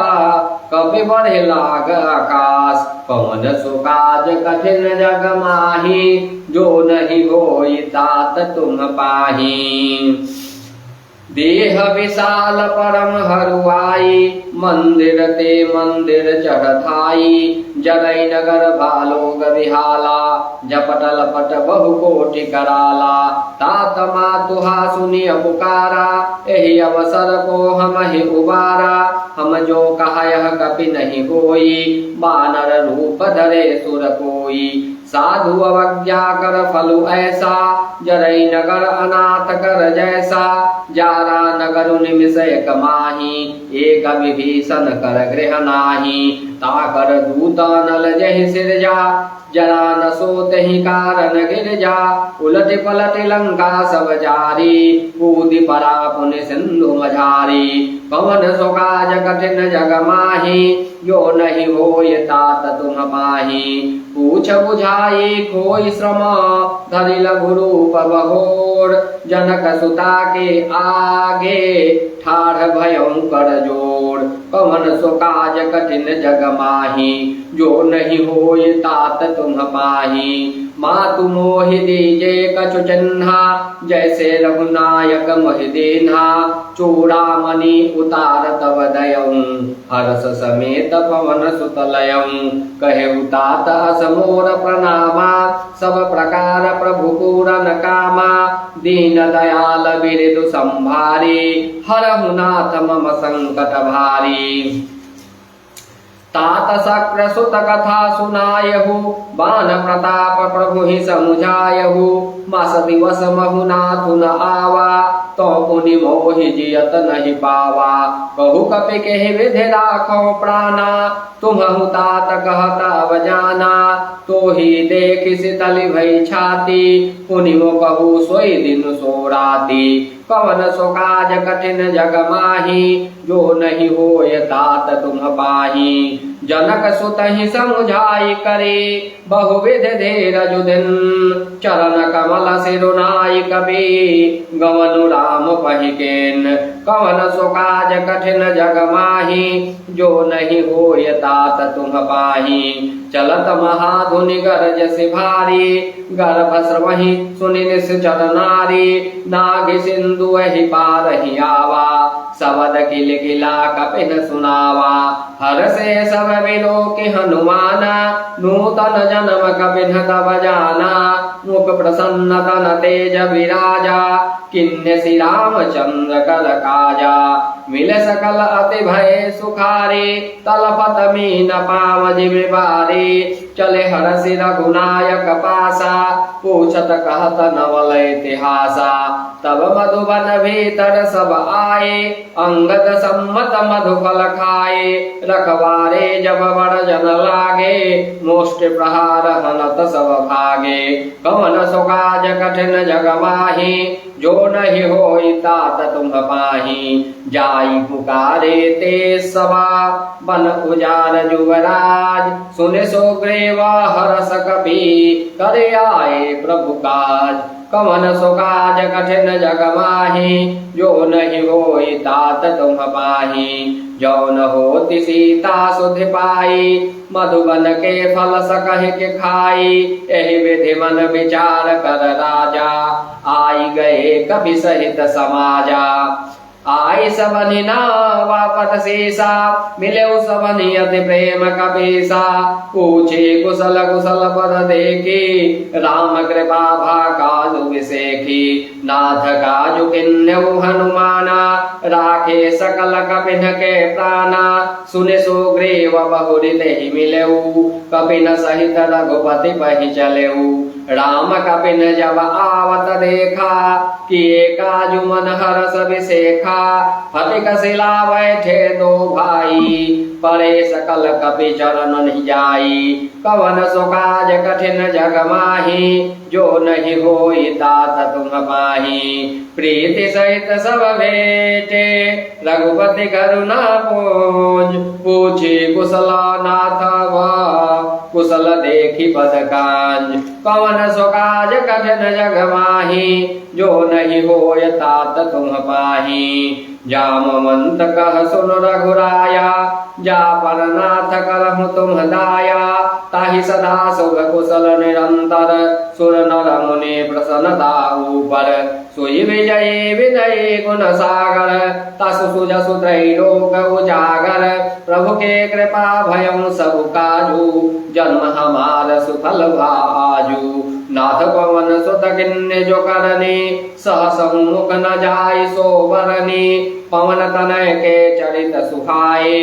कपि बढ़े लाग आकाश, कौन सो काज कठिन जग माही। जो नहीं होई तात तुम पाही। देह विशाल परम हरुआई, मंदिर ते मंदिर चढ़ाई। जरई नगर भालोग विहाला, जपट लपट बहु कोटि कराला। तात मातुहा सुनिय पुकारा, एहि अवसर को हम ही उबारा। हम जो कहयह कपि नहीं होई, बानर रूप धरे सुर कोई। साधु अवज्ञा कर फलु ऐसा, जरई नगर अनाथ कर जैसा। जारा नगर निमिष एक माही, एक विभीषण कर गृह नाही। ताकर दूत नल जहि सिरजा, जरा न सोत ही कारण गिरजा। उलट पलट लंका सब जारी, कूदि परा पुनि सिंधु मझारी। कवन सो काज कठिन जग माही, जो नहीं होय तात तुम पाही। पूछ बुझाई खोई श्रम, धरि लघु रूप बहोर। जनक सुता के आगे, ठाढ़ भयं कर जोड़। कवन सो काज कठिन जग माही, जो नहीं होय तात तुम पाही। मातु मोहि दीजे कछु चिन्हा, जैसे रघुनायक मोहि दीन्हा। चूड़ामणि उतार तब दयऊं, हर्ष समेत पवन सुत लयऊं। कहेउ तात अस मोर प्रणामा, सब प्रकार प्रभु पूरन कामा। दीन दयाल बिरदु संभारी, हरहु नाथ मम संकट भारी। तात शक्र सुत कथा सुनायहु, बान प्रताप प्रभु ही समुझायहु। मास दिवस महु नाथु न आवा, तो पुनि मोहि जियत नहीं पावा। कहु कपि केहि विधि राखो प्राणा, तुम्हु तात कहत अब जाना। तो ही देखि शीतल भई छाती, पुनि मो कहु सोई दिन सो राती। कवन सो काज कठिन जग माही, जो नहीं होय तात तुम पाही। जनक सुत ही समुझाई करे, बहुविध धीरज दिन। चरण कमल सिरुनाई कपि, गवनु राम पहिकेन। कवन सो काज कठिन जग माही, जो नहीं होय तात तुम पाही। चलत महाधुनि गरज से भारी, गर्भ स्रवहि सुनि निश्चर नारी। नाग सिंधु एहि पार ही आवा, सबद किल किला कपि न सुनावा। हर से सब विलोकि हनुमाना, नूतन जन्म कपि न तब जाना। मुख प्रसन्न तन तेज विराजा, किन्ने श्री रामचंद्र कर काजा। मिल सकल अति भय सुखारे, तलपत मीन पाव जिमि बारे। चले हरषि रघुनायक पासा, पूछत कहत नवल इतिहासा। तब मधुबन भीतर सब आए, अंगद सम्मत मधु फल खाए। रखवारे जब बड़ जन लागे, मोष्ट प्रहार हनत सब भागे। कवन सो काज कठिन जग माही, जो नहीं होई तात तुम पाही। जा आई पुकारे ते सबा बन उजार युवराज सुने सुग्रीव हरस कपि करे आए प्रभु काज कवन सो काज कठिन जग माहि जो नहीं होई तात तुम पाहि जो न होती सीता सुधि पाई मधुबन के फल सकहि के खाई एहि विधि मन विचार कर राजा आई गए कपि सहित समाजा आई सबनि नावापत सीसा मिले सबनि अति प्रेम कपीसा पूछे कुशल कुशल पद देखी राम कृपा भा काजु विसेखी नाथ काजु किन्यौ हनुमाना राखे सकल कपिन के प्राणा सुने सुग्रीव बहुरि तेहि मिलेऊ कपिन सहित रघुपति पहि चलेऊ राम कपिन जब आवत देखा किए काजु मन हरस विसेखा फतिक शिला बैठे दो भाई परे सकल कपि चरण नहीं जाई कवन सो काज कठिन जग माहि जो नहीं होई तात तुम पाहि प्रीति सहित सब भेटे रघुपति करुणा पूज पूछे कुशल नाथ कुशल देखी पद कांज कवन सो काज कठिन जग माहि जो नहीं होय तात तुम पाहि जामवंत कह सुन रघुराया जा पर नाथ करहु तुम दाया ताहि सदा सुख कुशल निरंतर सुर नर मुनि प्रसन्नता ऊपर सोई विजयी विनयी गुण सागर तसु सुजसु त्रैलोक उजागर प्रभु के कृपा भयं सब काजू जन्म हमार सुफल भाजू नाथ पवन सुत किन्ने जो करनी सहस मुख न जाय सो वरनी पवन तनय के चरित सुखाए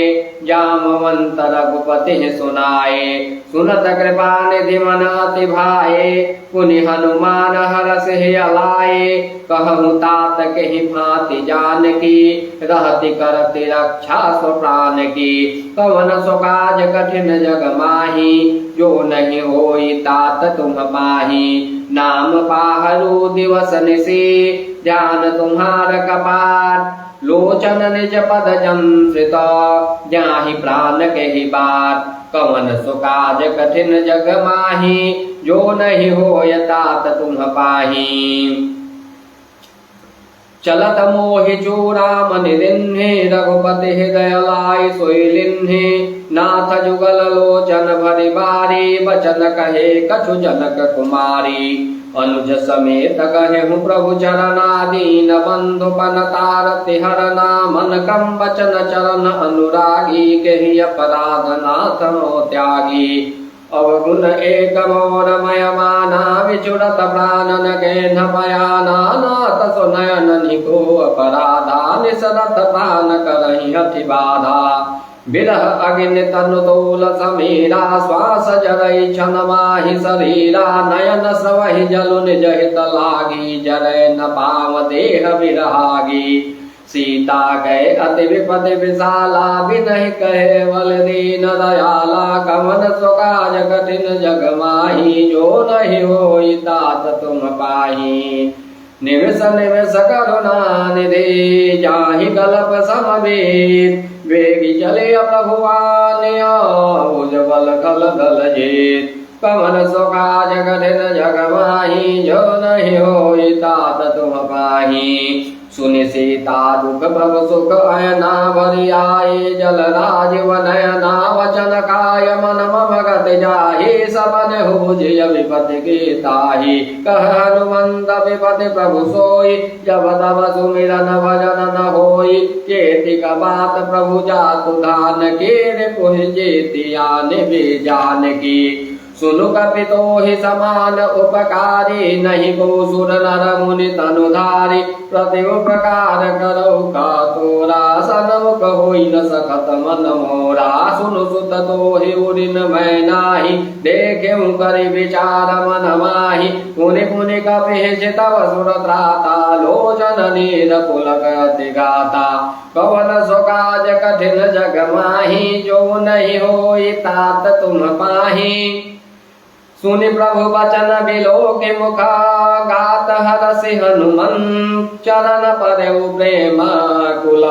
जामवंत रघुपति सुनाए सुनत कृपा निधि मन अति भाए पुनि हनुमान हरस अलाए कहूँ तात कहि भांति जानकी रहति करति रक्षा स्व प्राण की कवन सो काज कठिन जग माहि जो नहीं होई तात तुम पाहि नाम पाहरु दिवस निशि ध्यान तुम्हार कपाट लोचन निज पद जंसित जाहि प्राण केहि बात कवन सो काज कठिन जग माहि जो नहीं होय तात तुम पाहि चलत मोहि चूड़ामणि निदिन्हि रघुपति हृदय लाई सोई लिन्हि नाथ जुगल लोचन भरि बारी बचन कहे कछु जनक कुमारी अनुज समेत कहेहु प्रभु चरणादीन बंधु पन तारति हरना मन कम बचन चरण अनुरागी केहि अपराध नाथ नो त्यागी अवगुण एक मोरमय माना विचुरत प्राणन के न पयाना नाथ सुनयन निको अपराधा निसरत प्राण करहि अति बाधा विरह अग्नि तनु तोल समीरा श्वास जरई छन माहि शरीरा नयन स्रवहि जलु निज हित लागी जरै न पाव देह विरहागी सीता गए अति विपद विशाला बिनहि कहे बल दीन दयाला कवन सो काज कठिन जग माहि जो नहीं होई तात तुम पाहि निमिष निमिष करुणा निधि जाहि कल्प समवेद वेगी चले प्रभुवान्य उज्ज्वल कल दल जीत कवन सो काज कठिन जग माहि जो नहीं होई तात तुम पाहि सुनि सीता दुख भव सुख अयना भरि आए जल राज वनयना वचन काय मन भगत जाहि सबन हुजिय विपति के ताहि कह हनुमंत विपति प्रभु सोई जब तब सुमिरन भजन न होई केति का बात प्रभु जातु धान के पुहि जेति आन भी जान की सुनु कपितो हि समान उपकारी नहीं को सुर नर मुनि तनुधारी प्रति उपकार करो का तोरा सनमुख होई न सकत मन मोरा सुनु सुत तो हि उदिन मैं नाही देखे करि विचार मन माहि पुनि पुनि कपि तव सुर त्राता लोचन नीर पुलक अति गाता कवन सो काज कठिन जग माहि जो नहीं होई तात तुम पाहि सुनि प्रभु बचन बिलोके मुखा गात हरसि हनुमंत चरण परेउ प्रेम कुल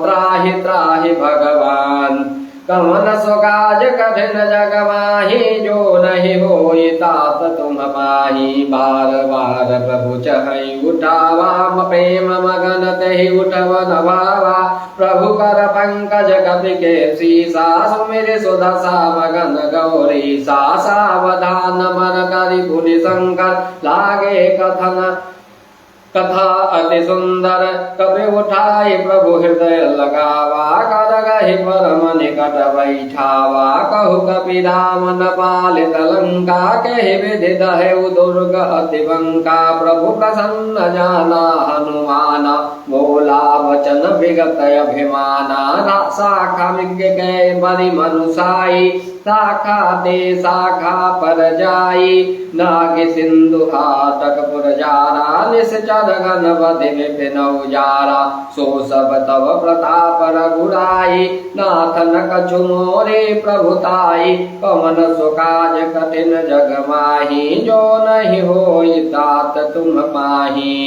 त्राहि त्राहि भगवान कवन सो काज कठिन जग माहि जो नहीं होई तात तुम पाहि बार बार प्रभु चहई उठावा प्रेम मगन तहि उठवन भावा प्रभु कर पंकज कपि के सीसा सुमिर सुदशा मगन गौरी सा सावधान मन करि पुनि शंकर लागे कथन कथा अति सुंदर कपि उठाई प्रभु हृदय लगावा कर गहि परम निकट बैठावा कहु कपि राम न पालित लंका कहि विधि दहेउ दुर्ग अति बंका प्रभु प्रसन्न जाना हनुमान बोला वचन विगत अभिमाना शाखा विज्ञ के बरि मनुसाई शाखा ते शाखा पर जाई नाग सिंधु हाटक पुरजारा निश्चर गण बधि विपिन उजारा सो सब तव प्रताप रघुराई नाथ न कछु मोरे प्रभुताई पवन सो काज कठिन जग माही जो नहीं होई तात तुम पाही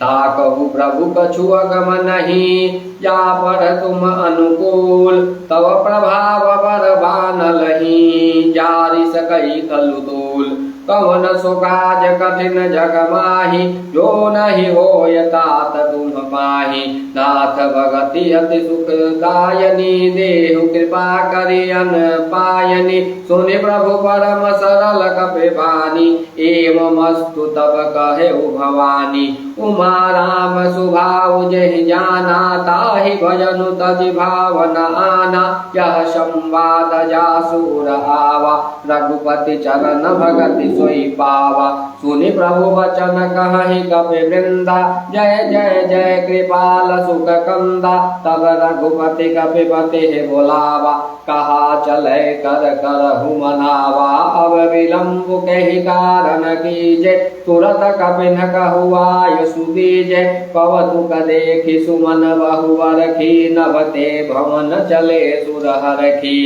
ताकहु प्रभु कछु अगम नहीं या पर तुम अनुकूल तव प्रभाव पर बानलहि जारि सकई खलु तूल कवन सो काज कठिन जग माही जो नहीं होय तात तुम पाही नाथ भगति अति सुखदायनी देहु कृपा करि अन पायनी सुनि प्रभु परम सरल कपि बानी एवमस्तु तब कहेउ भवानी उमा राम सुभाव जहि जाना ताहि भजनु तजि भावन आना यह संवाद जासुर आवा रघुपति चरण भगति सोई पावा सुनि प्रभु वचन कहहि कपि वृंदा जय जय जय कृपाल सुख कंदा तब रघुपति कपिपति बोलावा कहा चले कर करहु मनावा अब विलंब कहि कारण कीजे तुरत कपिन कहु आय सुदीजे पवतुक देखि सुमन बहु रखी नभते भवन चले सुरहरखी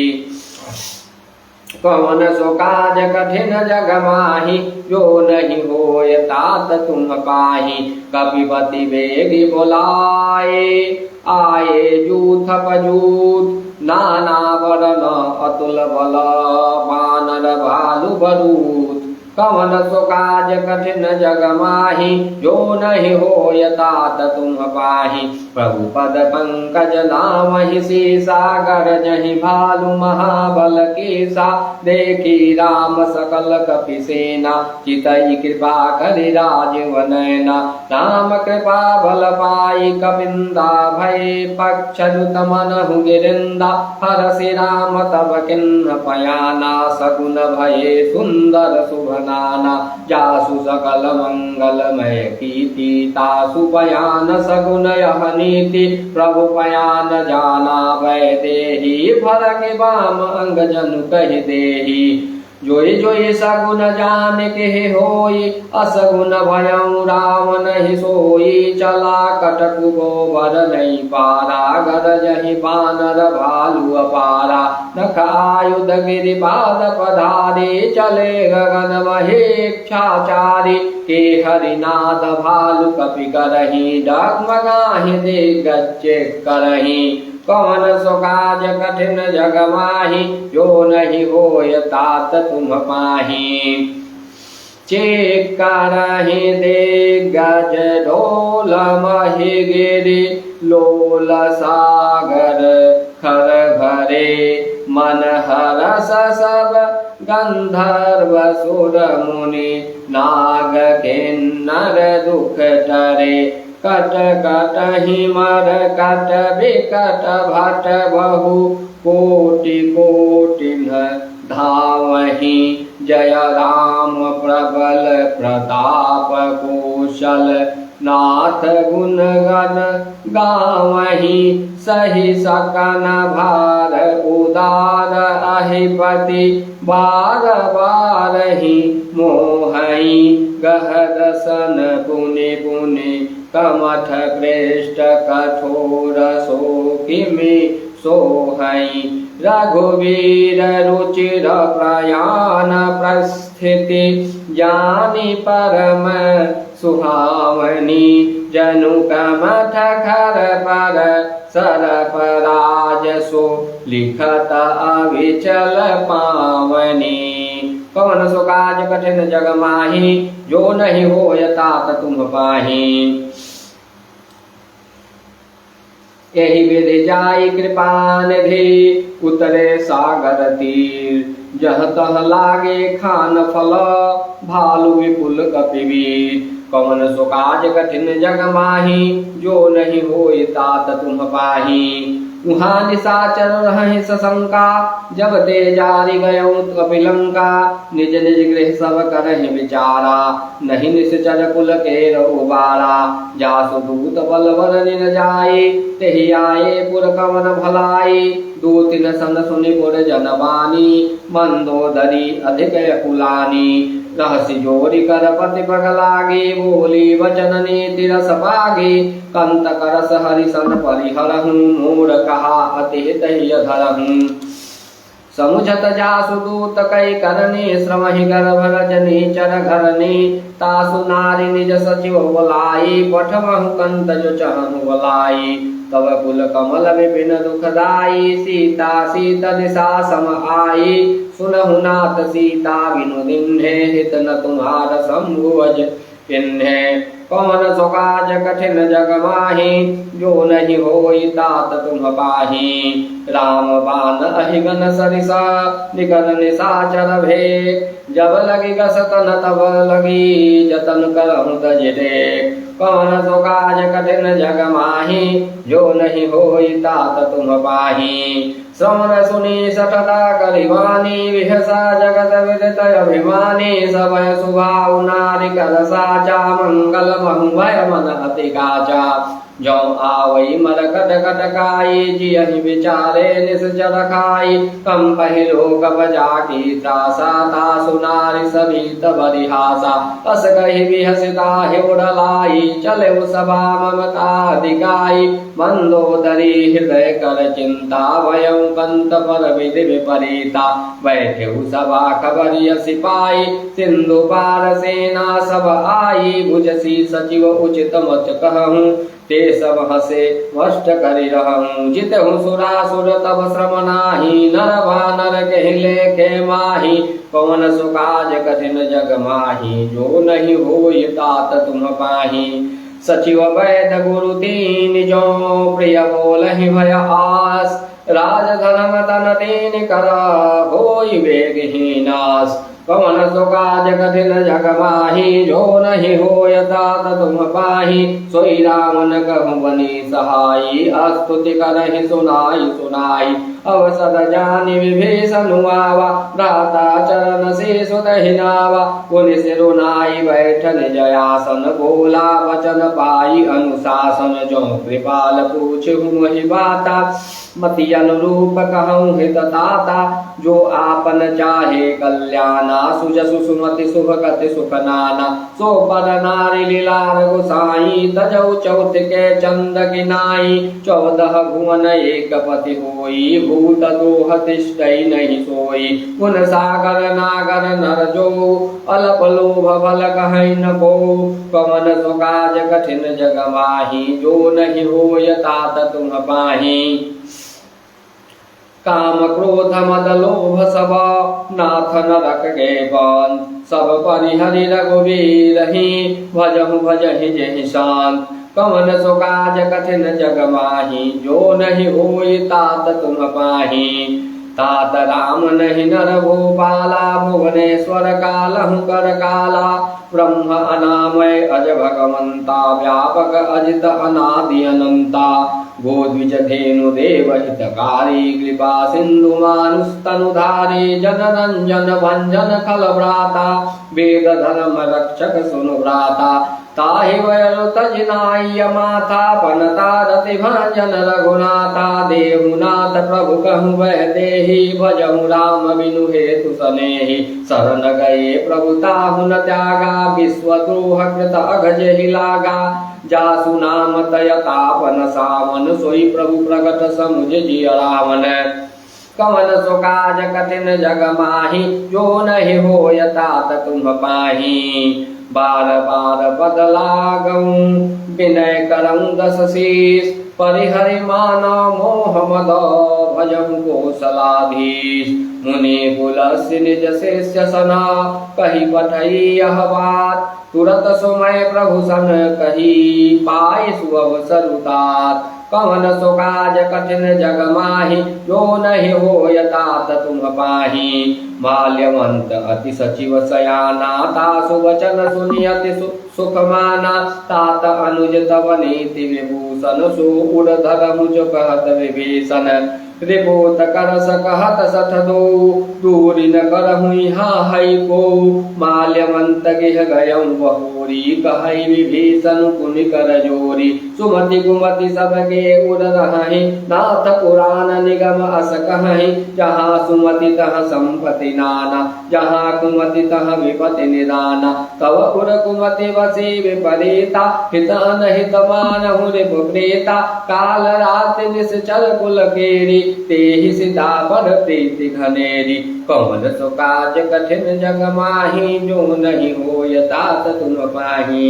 कवन सो काज कठिन जग माही जो नहीं होय तात तुम पाही कपिपति बेगी बोलाए आए जूथ पजूथ नाना वरण अतुल बल बानर भालु बरूथ कवन सो काज कठिन जग माही जो नहीं होय तात तुम पाही प्रभु पद पंकज नामहि सीसा गरजहि भालु महाबल कीसा देखी राम सकल कपि सेना चितई कृपा करि राजीव नयना राम कृपा बल पाई कपिंदा भय पक्ष दुत मनहु गिरिंदा हरसि राम तब किन्न पयाना सगुन भये सुंदर शुभ नाना जासु सकल मंगलमय कीर्ति तासु पयान सगुन यह नीति प्रभु पयान जाना वै देहि फरक बाम अंग जनु कहि देहि जोई जोई सगुन जान के होई असगुन भयउ राम नहीं सोई चला कटकु गोबर नहीं पारा गरजहि बानर भालु अपारा नखायुध गिरिपाद पधारे चले गगन महेक्षाचारी के हरिनाद भालु कपि करहि डगमगाहि दिग्गज करहि कवन सो काज कठिन जग माही जो नहीं होय तात तुम पाही चेक करहि दिग्गज ढोल महि गिरि लोल सागर खर भरे मन हरस सब गंधर्व सुर मुनि नाग किन्नर दुख टरे कट कटहि मर कट बिकट भट बहु कोटि कोटि धावहि जय राम प्रबल प्रताप कौशल नाथ गुण गण गावहि सही सकन भार उदार अहिपति बार बार ही मोहई गहदसन पुनि पुनि कमठ पृष्ठ कठोर शोकिमि सोहई रघुवीर रुचिर प्रयाण प्रस्थिति जानी परम सुहावनी जनुक मठ खर पर सरपराज सो लिखत अविचल पावनी। कवन सो काज कठिन जग माही जो नहीं होय तात तुम पाही। यही विधि जाई कृपा निधि उतरे सागर तीर जह तह लागे खान फल भालु विपुल कपिवीर। कवन सो काज कठिन जग माही जो नहीं होय तात तुम पाही। उहाँ निशाचर रहहि सशंका जब ते जारी गयौ कपिलंका। निज निज गृह सब करहि विचारा नहीं निश्चर कुल के रघुबारा। जासु दूत बलवर निन जाई तेहि आए पुर कवन भलाई। दो तीन सन सुनि पुर जनवानी मंदोदरी अधिक कुलानी। रहसि जोरी कर पति पग लागे बोली वचन नीति रस पागे। कंत करस हरिसन परिहरहूँ मोर कहा अति हितैय धरहूँ। समुझत जासु दूत कै करनी श्रमहि गर्भ रजनी चर घरनी। तासु नारी निज सचिव बोलाई पठमहु कंत जो चहनु बोलाई। तब कुल कमल विपिन दुखदाई सीता सीत दिशा सम आई। सुनहु नाथ सीता बिनु दिन्हे हित न तुम्हार शंभुवज पिन्हे। कवन सो काज कठिन जग माही जो नहीं होई तात तुम पाही। राम बाण अहिगन सरिसा निगन निशाचर भेद। जब लगी गसतन तब लगी जतन करहु तज देख। कवन सो काज कठिन जग माही जो नहीं होई तात तुम पाही। श्रवण सुनी सठता करिवानी विहसा जगत विदित अभिमानी। सबय सुभाव नारी कर साचा मंगल बहुभय मन अति काचा। जो आवई मरकट कटकाई जियहि विचारे निश्चर खाई। कम पहिलो कब जाकी त्रासा तासु नारी सभी तब रिहासा। अस कहि विहसिता हिउडलाई चले सभा ममता दिगाई। मंदोदरी हृदय कर चिंता वयं कंत पर विधि विपरीता। बैठे सभा खबरिय सिपाही सिंधु पार सेना सब आई। भुजसी सचिव उचित मत कहूँ ते सब हसे वष्ट करि रहूँ। जितहु सुरासुर तब श्रम नाही नर भानर कहि लेखे माही। कवन सो काज कठिन जग माही जो नहीं होय तात तुम पाही। सचिव वैद गुरु तीन जो प्रिय बोलहि भय आस। राज धर्म तन तीन कर होय वेगहीनास। कवन सो काज कठिन जग माही जो नहीं होय तात तुम पाही। सोई राम न कहूँ बनी सहाई स्तुति करहि सुनाई सुनाई। अवसद जानि विभीषण आवा भ्राता चरण से सुतहि नावा। पुनि सिरुनाई बैठन जयासन बोला वचन पाई अनुशासन। जो कृपाल पूछहु मोहि बाता मति अनुरूप कहूँ हित ताता। जो आपन चाहे कल्याणा सुजसु सुमति सुख गति सुख नाना। सो पर नारी लीलार गोसाई तजौ चौथ के चंद गिनाई। 14 भुवन एक पति होई भूत दोह तिष्ठै नहीं सोई। पुन सागर नागर नर जो अलप लोभ बल कहै न को। कवन सो काज कठिन जग माही जो नहीं होय तात तुम पाही। काम क्रोध मद लोभ सब नाथ नरक के बंद। सब परिहरि रघुवीरहि भजहु भजहि जेहि शांत। कवन सो काज कठिन जग माही जो नहीं होय तात तुम पाही। तात राम नहीं नर भूपाला भुवनेश्वर कालहु कर काला। ब्रह्म अनामय अज भगवंता व्यापक अजित अनादि अनंता। गोद्विज धेनु देव हितकारी कृपा सिंधु मानुष तनुधारी। जन रंजन भंजन खल भ्राता वेद धर्म रक्षक सुनु भ्राता। ताहि वयरु तजनाय माथा बनता रति भंजन रघुनाथा। देहुनाथ प्रभु कहु वह देहि भजहु राम बिनु हेतु सनेहि। शरण गए प्रभु ताहु न त्यागा विश्व द्रोह कृत अघ जेहि लागा। जासु नाम तय तापन सावन सोई प्रभु प्रगट समुझ जिय रावण कवन सो काज कठिन जग माही जो नहीं होय तात तुम पाही बार बार बदलागऊं विनय करऊं दस शीस परिहरि मानव मोह मद भजम कौशलाधीश मुनि पुलस्य निज शिष्य सना कही पठई यह बात तुरत सुमय प्रभु सन कही पाए सुअवसर उतात कवन सो काज कठिन जग माही जो नहीं होय तात तुम पाही माल्यवंत अति सचिव सयाना तासु वचन सुनियति सुख माना तात अनुज तव नीति विभूषण सो उड़धर मुझ कहत विभीषण रिपोत कर सकहत सठ दो दूरी न करहु यहाँ है को माल्यवंत गिह गयं बहोरी कहई विभीषण पुनि कर जोरी सुमति कुमति सबके उड़ रहे नाथ पुराण निगम अस कहि जहाँ सुमति तह संपत्ति नाना जहाँ कुमति तह विपति निदाना तव उर कुमति वसी विपरीता हितान हित मानहु रिपुप्रेता काल रात निश्चल कुल केरी तेहि सीता पर प्रीति घनेरी कवन सो काज कठिन जग माही जो नहीं होय तात तुम पाही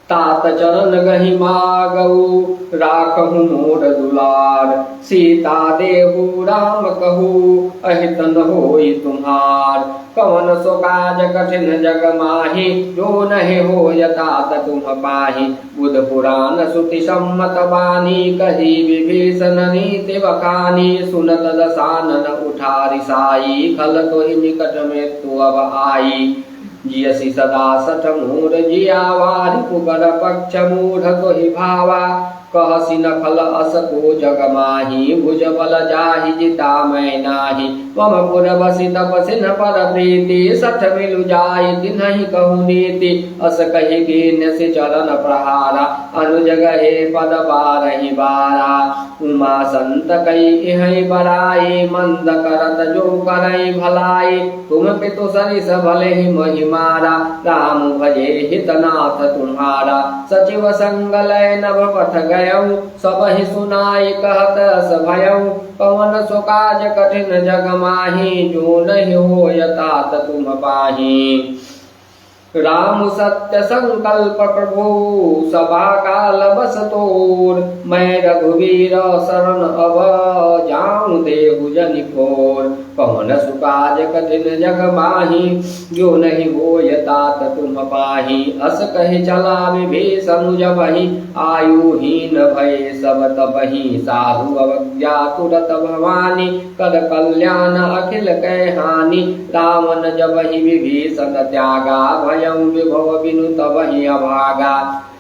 तात चरण गहि मागऊ राखहु मोर दुलार सीता देहु राम कहू अहितन होई तुम्हार कवन सो काज कठिन जग माही जो नहीं होय तात तुम पाही बुध पुराण श्रुति सम्मत बानी कही विभीषण नीति बखानी सुनत दसानन उठारी साई खल तोहि निकट मृत्यु अब आई जियसि सदा सठ मूर जियावारि पुगर पक्ष मूढ़ तोहि भावा कहसि नखल अस को जग माही भुज बल जाहि जिता मैं नाही मम पुर बसि तपसिन पर प्रीति सठ मिलु जाय तिन्हि कहु नीति अस कहि कीन्य से चरण प्रहारा अनुज गहे पद बारहि बारा उमा संत कई इहै बराई मंद करत जो करई भलाई तुम पितु सरिस भले ही महिमारा राम भजे हितनाथ तुम्हारा सचिव संगलय नभ पथ गयऊ सबहि सुनाई कहत अस भयऊ पवन सो काज कठिन जग माही जो नहीं होय तात तुम पाही राम सत्य संकल्प प्रभु सभा काल बस तोर मैं रघुवीर शरण अब जाऊं देहु जनिकोर पवन सुकाज कठिन जग माही जो नहीं होय तात तुम पाही अस कहि चला विभीषण जबहि आयुहीन भय सब तबहि साधु अवज्ञा तुरत भवानी कर कल्याण अखिल कै हानि रावण जबहि विभीषण त्यागा भयं विभव बिनु तबहि अभागा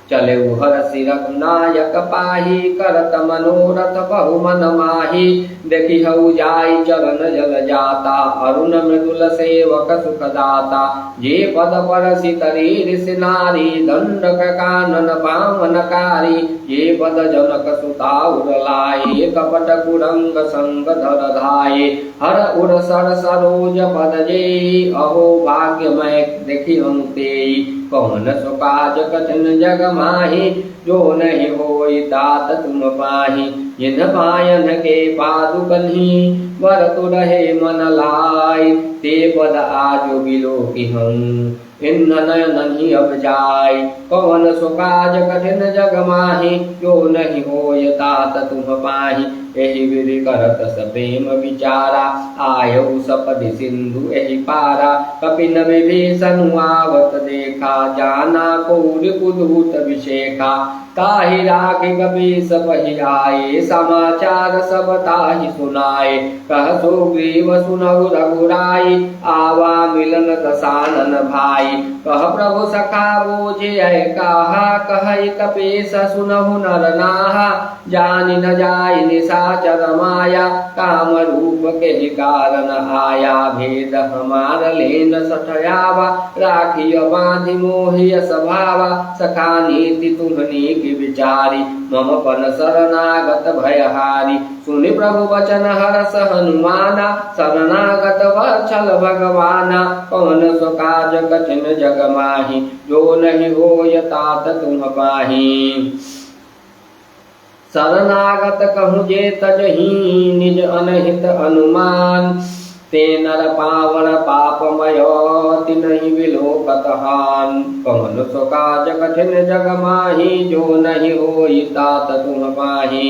चले हर सिरक नायक पाही करत मनोरथ बहु मन माही देखी हऊ जाई चरण जल जाता अरुण मृदुल सेवक सुख दाता जे पद पर सितरी ऋषि नारी दंडक कानन पावनकारी जे पद जनक सुता उरलाए कपट कुरंग संग धर धाये हर उर सर सरोज पद जे अहो भाग्यमय देखी हम तेई कौन सो काज कठिन जग माही जो नहीं होई तात तुम पाही जिन पायन के पादुकन्ही वर तो रहे मन लाई ते पद आजो बिलो की हम इन नयनहि अब जाय कौन सो काज कठिन जग माही जो नहीं होय तात तुम पाही एहि विधि करत सप्रेम विचारा आयु सपदि सिंधु एहि पारा कपिन विभीषण आवत देखा जाना कौर कुदूत विशेखा ताहि राखि कपीस पहि आए समाचार सब ताहि सुनाए कह सुग्रीव सुनहु रघुराई आवा मिलन दसानन भाई कह प्रभु सखा बूझिय कहा कहई कपीस सुनहु नर नाहा जानि न जाय निशाचर माया काम रूप के कारण आया भेद हमार लेन सठयावा राखिय बांधि मोहिय स्वभावा सखा नीति तुम्हनी की विचारी मम पन शरणागत भयहारी। सुनि प्रभु वचन हरस हनुमाना, शरणागत वत्सल भगवाना। कौन सो काज कठिन जग माही, जो नहीं होय तात तुम पाही। शरणागत कहूँ जे तजही, निज अनहित अनुमान। ते नर पावन पापमय, तिनहि विलोकत हान। कौन सो काज कठिन जग माही, जो नहीं होई तात तुम पाही।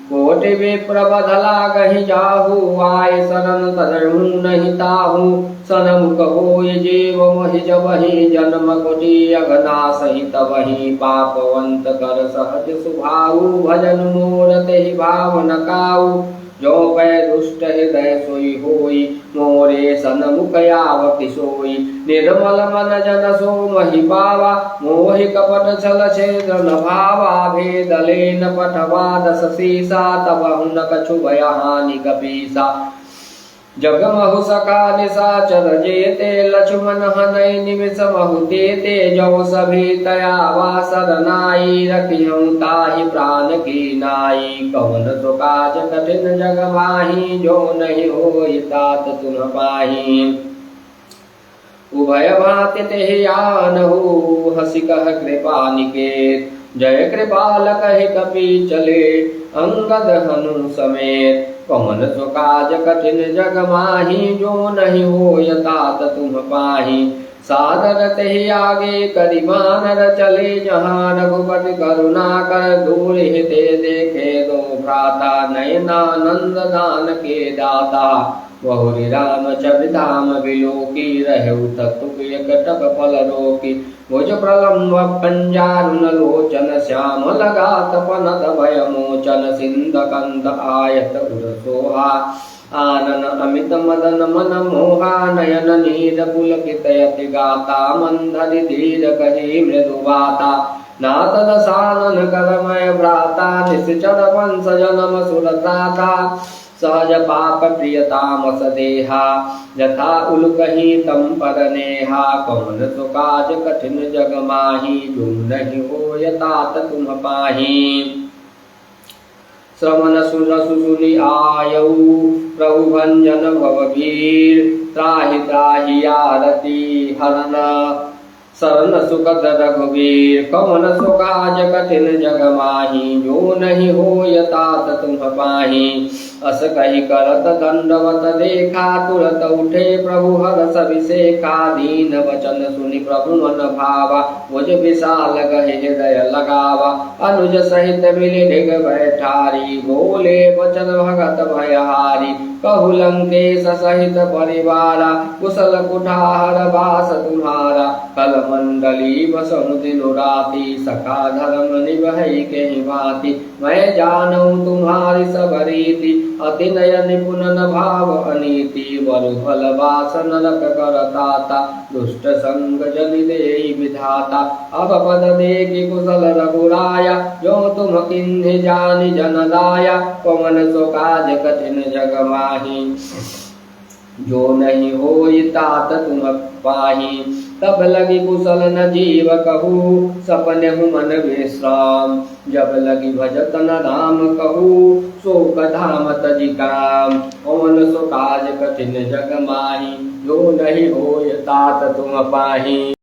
कोटि विप्र बधला गहि जाहू, आय शरण तजहू नहीं ताहू। सनमुख होय जीव महि जबहि, जन्म कोटि अघनासहि तबहि। पापवंत कर सहज सुभाऊ, भजन मोर तेहि भाव न काऊ। जो पै दुष्ट हृदय सोई होई, मोरे सनमुख आवति सोई। निर्मल मन जन सो महि पावा, मोहि कपट छल छेद न भावा। भेद लेन पठवा दस सीसा, तब न कछु भय हानि कपीसा। जग महु सका निशाचर जेते, लक्ष्मण हनय निमिष महु तेते। जो सभी तया वासर नाई, रखिहउँ ताहि प्राण की नाई। कौन सो काज कठिन जग माही, जो नहीं होई तात तुम पाही। उभय भांति तेहि आनहु, हँसि कह कृपा निकेत। जय कृपाल कहि कपि चले, अंगद हनु समेत। कौन सो काज कठिन जग माही, जो नहीं होय तात तुम पाही। सादर तेहि आगे करि बानर चले, जहाँ रघुपति करुणा कर दूरि ते देखे दो भ्राता। नयनानंद दान के दाता, बहुरी राम चरिधाम बिलोकी। रहु तत्तुक एकटक फल रोकी, भुज प्रलम्ब पंजारुन लोचन। श्याम लगात पनत भय मोचन, सिंध कंद आयत उर सोहा। आनन अमित मदन मन मोहा, नयन नीर पुलकित यति गाता। मंदरि धीर कहि मृदु बाता, नाथ दसानन करमय भ्राता। निश्चर वंश जनम सुरत्राता, सहज पाप प्रियतामस देहा। यथा उलुकहि तम पर नेहा, कौन सो काज कठिन जग माही। जो नहीं होय तात तुम पाही। श्रवण सुरसु सुनि आयऊ, प्रभु भंजन भवभीर। त्राहि त्राहि आरती हरन, शरण सुखद रघुवीर। कौन सो काज कठिन जग माही, जो नहीं होय तात तुम पाही। अस कहि करत दंडवत देखा, तुरत उठे प्रभु हरष विसेखा। दीन वचन सुनि प्रभु मन भावा, भुज विशाल गहि हृदय लगावा। अनुज सहित मिलि ढिग बैठारी, बोले वचन भगत भयहारी। कहु लंकेश सहित परिवारा, कुशल कुठार बास तुम्हारा। कल मंडली बसहु दिनु राति, सखा धर्म निभहि केहि भांति। मैं जानऊँ तुम्हारी सब रीति, अति नय निपुण न भाव अनीति। बरु भल बास नरक करताता, दुष्ट संग जनि देहि विधाता। अब पद देखि कुशल रघुराया, जो तुम किन्हि जानि जन दाया। कौन सो काज कठिन जग माही, जो नहीं होई तात तुम पाही। तब लगी कुशल न जीव कहू, सपने मन विश्राम। जब लगी भजत न राम कहू, शोक धाम तजि काम। कौन सो काज कठिन जग माही, जो नहीं होय तात तुम पाही।